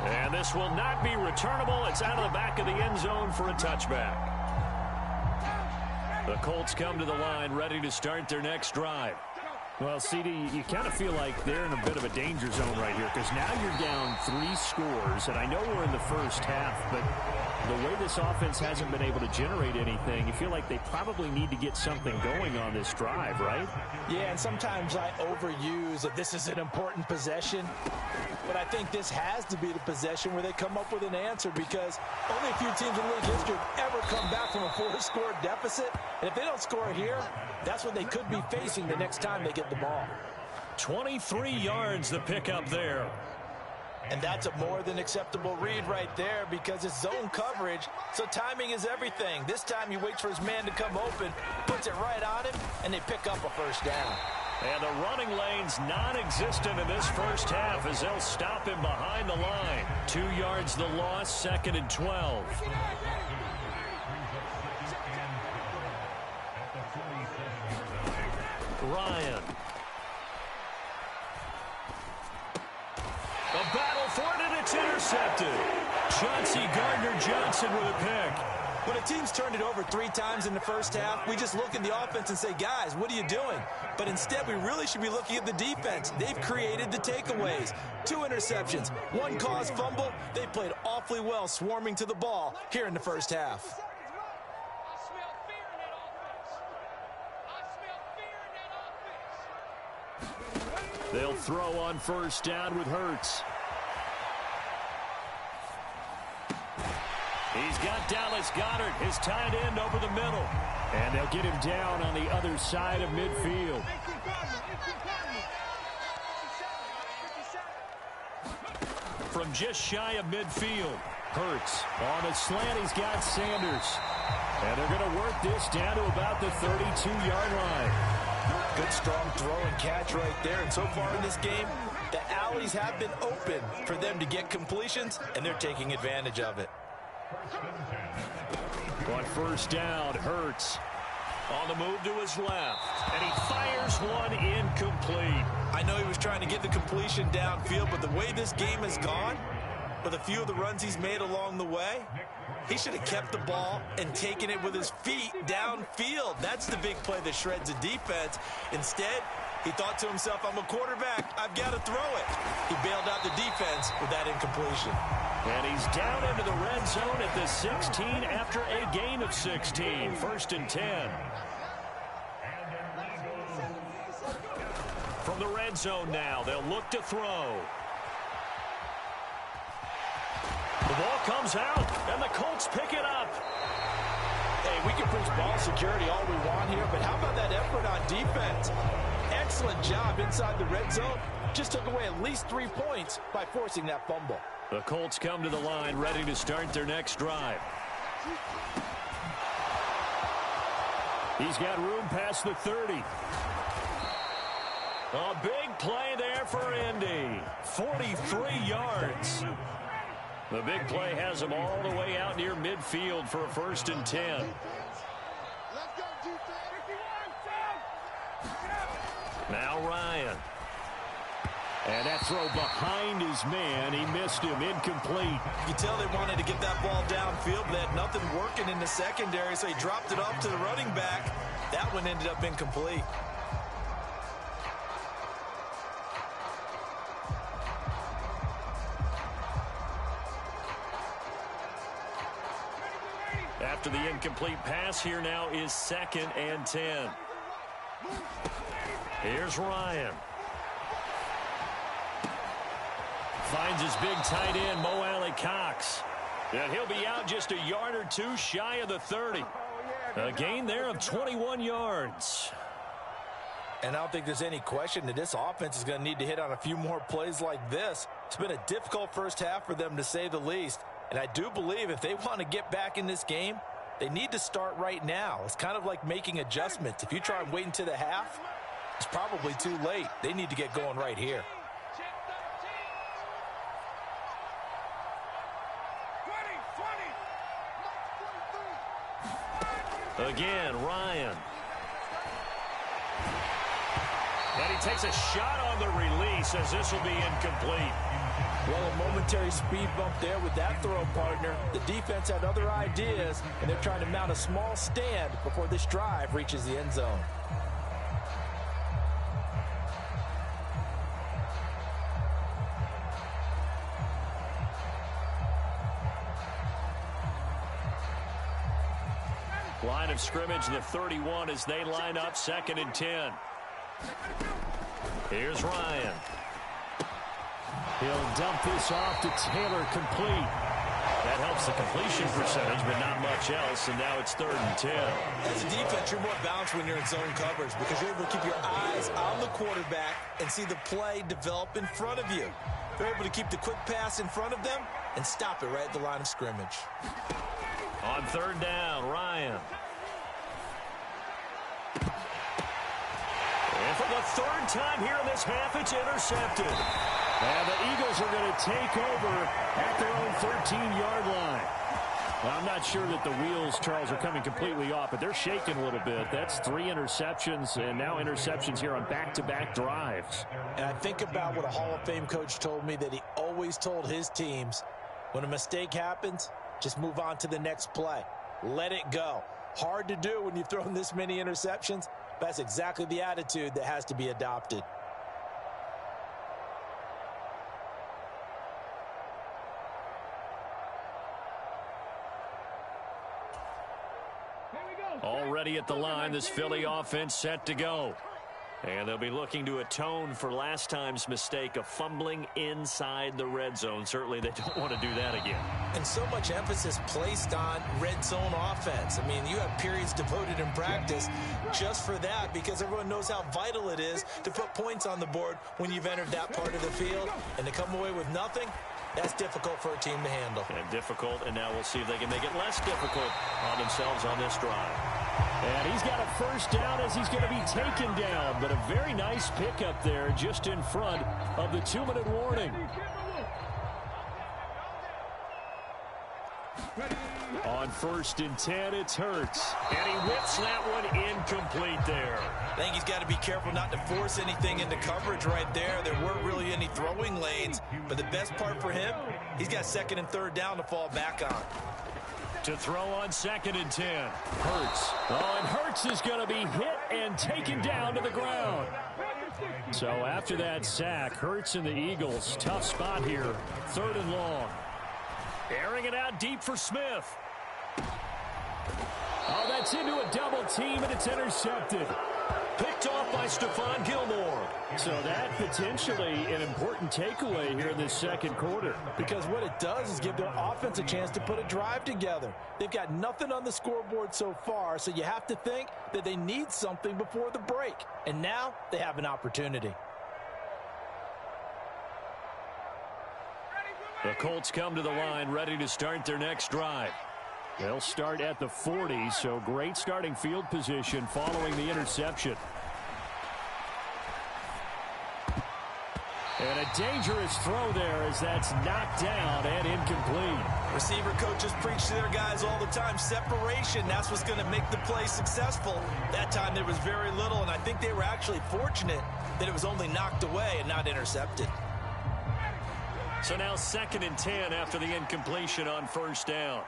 And this will not be returnable. It's out of the back of the end zone for a touchback. The Colts come to the line ready to start their next drive. Well, CD, you kind of feel like they're in a bit of a danger zone right here because now you're down 3 scores, and I know we're in the first half, but the way this offense hasn't been able to generate anything, you feel like they probably need to get something going on this drive, right? Yeah, and sometimes I overuse that this is an important possession, but I think this has to be the possession where they come up with an answer because only a few teams in league history have ever come back from a 4-score deficit, and if they don't score here, that's what they could be facing the next time they get the ball. 23 yards the pickup there. And that's a more than acceptable read right there because it's zone coverage, so timing is everything. This time he waits for his man to come open, puts it right on him, and they pick up a first down. And the running lane's non-existent in this first half as they'll stop him behind the line. 2 yards the loss, 2nd and 12. Ryan. A battle for it, and it's intercepted. Chauncey Gardner-Johnson with a pick. When a team's turned it over 3 times in the first half, we just look at the offense and say, guys, what are you doing? But instead, we really should be looking at the defense. They've created the takeaways. 2 interceptions, 1 caused fumble. They played awfully well swarming to the ball here in the first half. They'll throw on first down with Hurts. He's got Dallas Goedert, his tight end, over the middle. And they'll get him down on the other side of midfield. From just shy of midfield, Hurts on a slant. He's got Sanders. And they're going to work this down to about the 32-yard line. Good, strong throw and catch right there. And so far in this game, the alleys have been open for them to get completions, and they're taking advantage of it. On first down, Hurts on the move to his left, and he fires one incomplete. I know he was trying to get the completion downfield, but the way this game has gone, with a few of the runs he's made along the way, he should have kept the ball and taken it with his feet downfield. That's the big play that shreds a defense. Instead, he thought to himself, I'm a quarterback, I've got to throw it. He bailed out the defense with that incompletion. And he's down into the red zone at the 16 after a gain of 16. 1st and 10. From the red zone now, they'll look to throw. The ball comes out, and the Colts pick it up. Hey, we can preach ball security all we want here, but how about that effort on defense? Excellent job inside the red zone. Just took away at least 3 points by forcing that fumble. The Colts come to the line ready to start their next drive. He's got room past the 30. A big play there for Indy. 43 yards. The big play has him all the way out near midfield for a 1st and 10. Now Ryan. And that throw behind his man. He missed him. Incomplete. You tell they wanted to get that ball downfield, but they had nothing working in the secondary, so he dropped it off to the running back. That one ended up incomplete. After the incomplete pass, here now is 2nd and 10. Here's Ryan. Finds his big tight end, Mo Alley-Cox. And he'll be out just a yard or 2 shy of the 30. A gain there of 21 yards. And I don't think there's any question that this offense is going to need to hit on a few more plays like this. It's been a difficult first half for them, to say the least. And I do believe if they want to get back in this game, they need to start right now. It's kind of like making adjustments. If you try and wait until the half, it's probably too late. They need to get going right here. Again, Ryan. And he takes a shot on the release as this will be incomplete. Well, a momentary speed bump there with that throw, partner. The defense had other ideas, and they're trying to mount a small stand before this drive reaches the end zone. Line of scrimmage, the 31 as they line up 2nd and 10. Here's Ryan. He'll dump this off to Taylor, complete. That helps the completion percentage, but not much else, and now it's 3rd and 10. As a defense, you're more balanced when you're in zone coverage because you're able to keep your eyes on the quarterback and see the play develop in front of you. They're able to keep the quick pass in front of them and stop it right at the line of scrimmage. On 3rd down, Ryan. And for the 3rd time here in this half, it's intercepted. And the Eagles are going to take over at their own 13-yard line. Well, I'm not sure that the wheels, Charles, are coming completely off, but they're shaking a little bit. That's 3 interceptions, and now interceptions here on back-to-back drives. And I think about what a Hall of Fame coach told me that he always told his teams, when a mistake happens, just move on to the next play. Let it go. Hard to do when you've thrown this many interceptions. That's exactly the attitude that has to be adopted. Already at the line, this Philly offense set to go. And they'll be looking to atone for last time's mistake of fumbling inside the red zone. Certainly they don't want to do that again. And so much emphasis placed on red zone offense. I mean, you have periods devoted in practice just for that because everyone knows how vital it is to put points on the board when you've entered that part of the field. And to come away with nothing, that's difficult for a team to handle. And difficult, and now we'll see if they can make it less difficult on themselves on this drive. And he's got a 1st down as he's going to be taken down, but a very nice pickup there just in front of the 2-minute warning. On 1st and 10, it's Hurts. And he whips that one incomplete there. I think he's got to be careful not to force anything into coverage right there. There weren't really any throwing lanes, but the best part for him, he's got 2nd and 3rd down to fall back on. To throw on 2nd and 10. Hurts. Oh, and Hurts is going to be hit and taken down to the ground. So after that sack, Hurts and the Eagles, tough spot here. 3rd and long. Airing it out deep for Smith. Oh, that's into a double team, and it's intercepted. Picked off by Stephon Gilmore. So that potentially an important takeaway here in this 2nd quarter. Because what it does is give the offense a chance to put a drive together. They've got nothing on the scoreboard so far, so you have to think that they need something before the break. And now they have an opportunity. The Colts come to the line ready to start their next drive. They'll start at the 40, so great starting field position following the interception. And a dangerous throw there as that's knocked down and incomplete. Receiver coaches preach to their guys all the time. Separation, that's what's going to make the play successful. That time there was very little, and I think they were actually fortunate that it was only knocked away and not intercepted. So now 2nd and 10 after the incompletion on 1st down.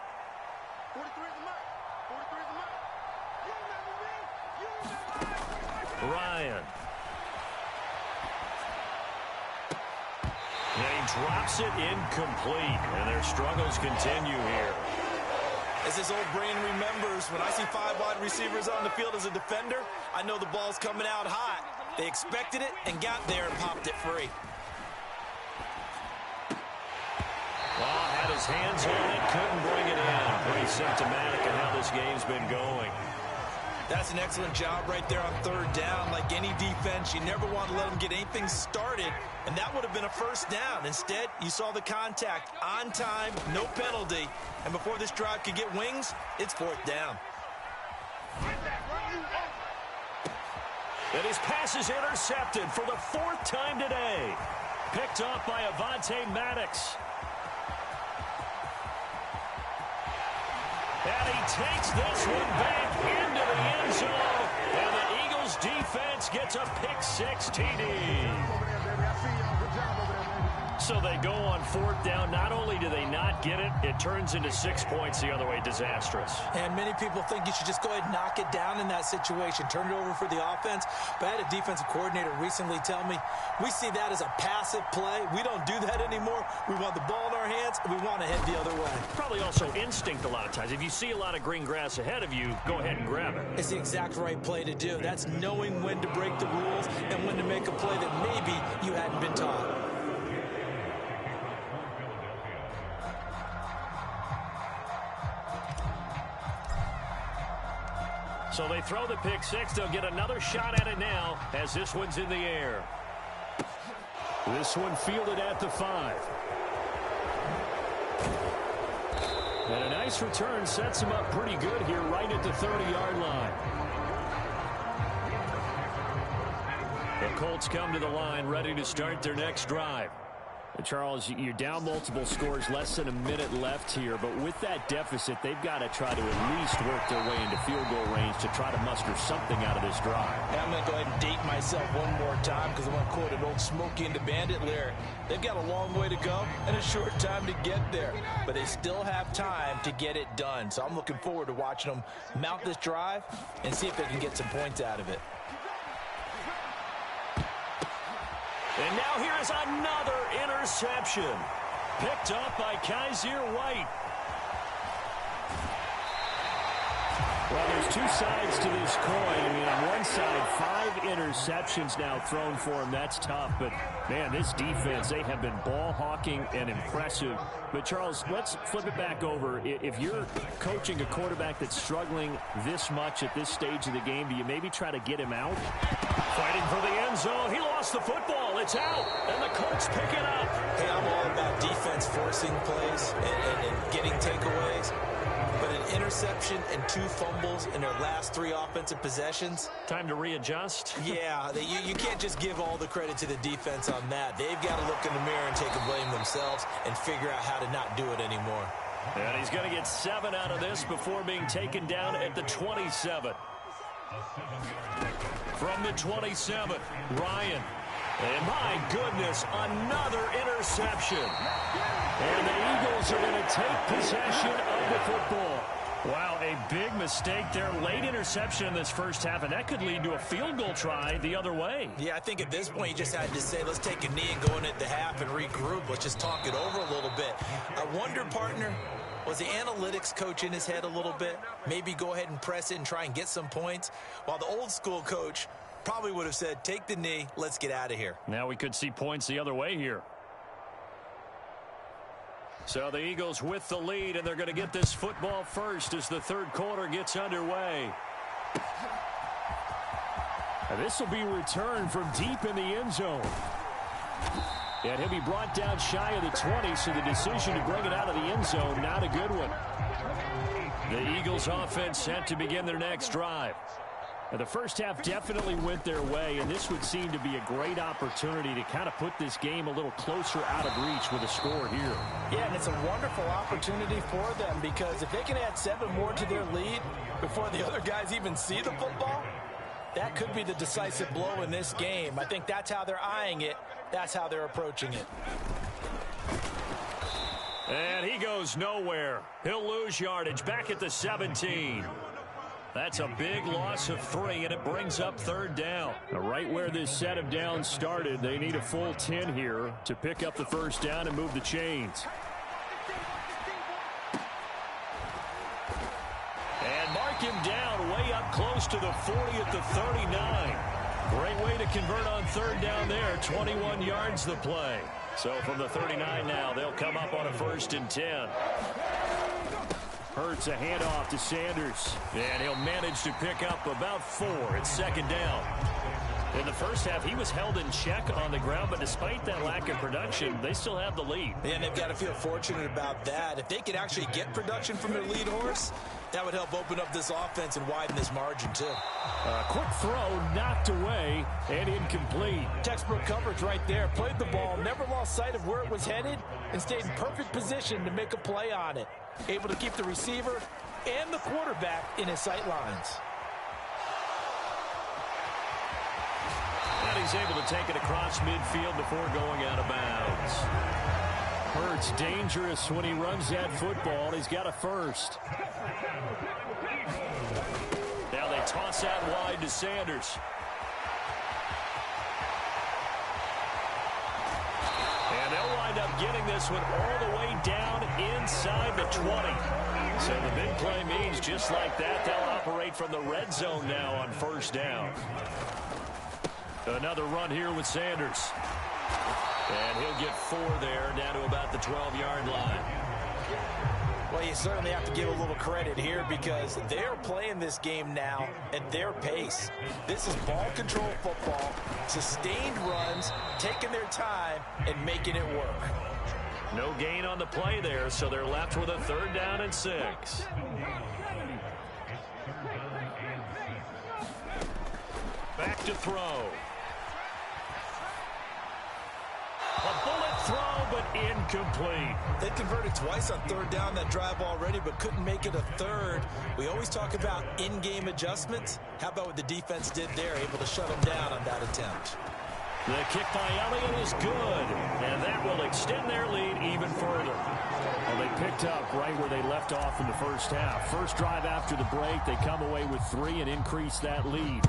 Ryan. And he drops it incomplete, and their struggles continue here. As his old brain remembers, when I see 5 wide receivers on the field as a defender, I know the ball's coming out hot. They expected it and got there and popped it free. Well, had his hands on it, couldn't bring it in. Pretty symptomatic of how this game's been going. That's an excellent job right there on 3rd down. Like any defense, you never want to let them get anything started, and that would have been a 1st down. Instead, you saw the contact on time, no penalty, and before this drive could get wings, it's 4th down. And his pass is intercepted for the 4th time today. Picked off by Avonte Maddox. And he takes this one back into the end zone. And the Eagles Eagles defense gets a pick-six TD. So they go on fourth down. Not only do they not get it, it turns into 6 points the other way. Disastrous. And many people think you should just go ahead and knock it down in that situation. Turn it over for the offense. But I had a defensive coordinator recently tell me, we see that as a passive play. We don't do that anymore. We want the ball in our hands, and we want to head the other way. Probably also instinct a lot of times. If you see a lot of green grass ahead of you, go ahead and grab it. It's the exact right play to do. That's knowing when to break the rules and when to make a play that maybe you hadn't been taught. So they throw the pick six. They'll get another shot at it now as this one's in the air. This one fielded at the 5. And a nice return sets him up pretty good here right at the 30-yard line. The Colts come to the line ready to start their next drive. And Charles, you're down multiple scores, less than a minute left here. But with that deficit, they've got to try to at least work their way into field goal range to try to muster something out of this drive. And I'm going to go ahead and date myself one more time because I'm going to quote an old Smokey and the Bandit lyric. They've got a long way to go and a short time to get there. But they still have time to get it done. So I'm looking forward to watching them mount this drive and see if they can get some points out of it. And now here is another interception. Picked up by Kaiser White. Well, there's two sides to this coin. I mean, on one side, 5 interceptions now thrown for him. That's tough. But, man, this defense, they have been ball hawking and impressive. But, Charles, let's flip it back over. If you're coaching a quarterback that's struggling this much at this stage of the game, do you maybe try to get him out? Fighting for the end zone. He lost the football. It's out. And the Colts pick it up. Hey, I'm all about defense forcing plays and getting takeaways. But an interception and 2 fumbles in their last 3 offensive possessions. Time to readjust. Yeah, you can't just give all the credit to the defense on that. They've got to look in the mirror and take a blame themselves and figure out how to not do it anymore. And he's going to get 7 out of this before being taken down at the 27. From the 27, Ryan. And my goodness, another interception. And the Eagles are going to take possession of the football. Wow, a big mistake there. Late interception in this first half, and that could lead to a field goal try the other way. Yeah, I think at this point you just had to say, let's take a knee and go in at the half and regroup. Let's just talk it over a little bit. I wonder, partner, was the analytics coach in his head a little bit? Maybe go ahead and press it and try and get some points? While the old school coach probably would have said, take the knee, let's get out of here. Now we could see points the other way here. So the Eagles with the lead, and they're going to get this football first as the third quarter gets underway. And this will be returned from deep in the end zone. And he'll be brought down shy of the 20, so the decision to bring it out of the end zone, not a good one. The Eagles offense set to begin their next drive. Now, the first half definitely went their way, and this would seem to be a great opportunity to kind of put this game a little closer out of reach with a score here. Yeah, and it's a wonderful opportunity for them because if they can add 7 more to their lead before the other guys even see the football, that could be the decisive blow in this game. I think that's how they're eyeing it. That's how they're approaching it. And he goes nowhere. He'll lose yardage back at the 17. That's a big loss of 3, and it brings up third down. Right where this set of downs started, they need a full 10 here to pick up the first down and move the chains. And mark him down way up close to the 40 at the 39. Great way to convert on third down there. 21 yards the play. So from the 39 now, they'll come up on a 1st and 10. Hurts a handoff to Sanders, and he'll manage to pick up about 4 at 2nd down. In the first half, he was held in check on the ground, but despite that lack of production, they still have the lead. And they've got to feel fortunate about that. If they could actually get production from their lead horse, that would help open up this offense and widen this margin, too. Quick throw knocked away and incomplete. Textbook coverage right there. Played the ball, never lost sight of where it was headed, and stayed in perfect position to make a play on it. Able to keep the receiver and the quarterback in his sight lines. And he's able to take it across midfield before going out of bounds. Hurts dangerous when he runs that football. He's got a first. Now they toss out wide to Sanders. And they'll wind up getting this one all the way down inside the 20. So the big play means just like that, they'll operate from the red zone now on first down. Another run here with Sanders. And he'll get 4 there, down to about the 12-yard line. Well, you certainly have to give a little credit here because they're playing this game now at their pace. This is ball control football, sustained runs, taking their time, and making it work. No gain on the play there, so they're left with a 3rd down and 6. Back to throw. A bullet throw, but incomplete. They converted twice on 3rd down that drive already, but couldn't make it a 3rd. We always talk about in-game adjustments. How about what the defense did there, able to shut them down on that attempt? The kick by Elliott is good, and that will extend their lead even further. Well, they picked up right where they left off in the first half. First drive after the break, they come away with 3 and increase that lead.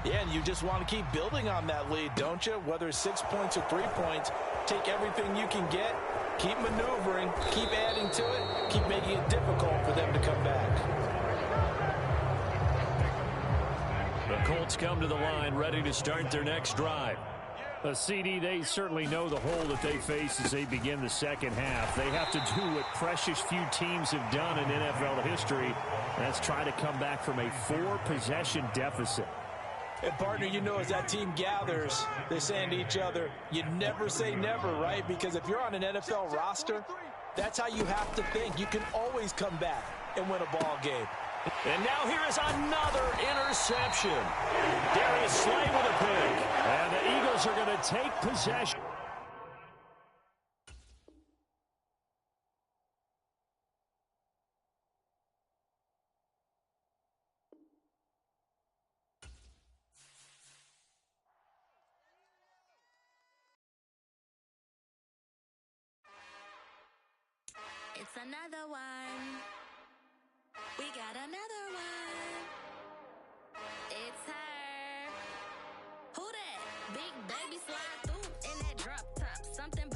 Yeah, and you just want to keep building on that lead, don't you? Whether it's 6 points or 3 points, take everything you can get, keep maneuvering, keep adding to it, keep making it difficult for them to come back. The Colts come to the line ready to start their next drive. A CD, they certainly know the hole that they face as they begin the second half. They have to do what precious few teams have done in NFL history. That's try to come back from a 4-possession deficit. And, partner, you know, as that team gathers, they're saying to each other, you never say never, right? Because if you're on an NFL roster, that's how you have to think. You can always come back and win a ball game. And now here is another interception. Darius Slay with a pick. And the Eagles are going to take possession. It's another one. We got another one. It's her. Who that? Big baby slide through in that drop top. Something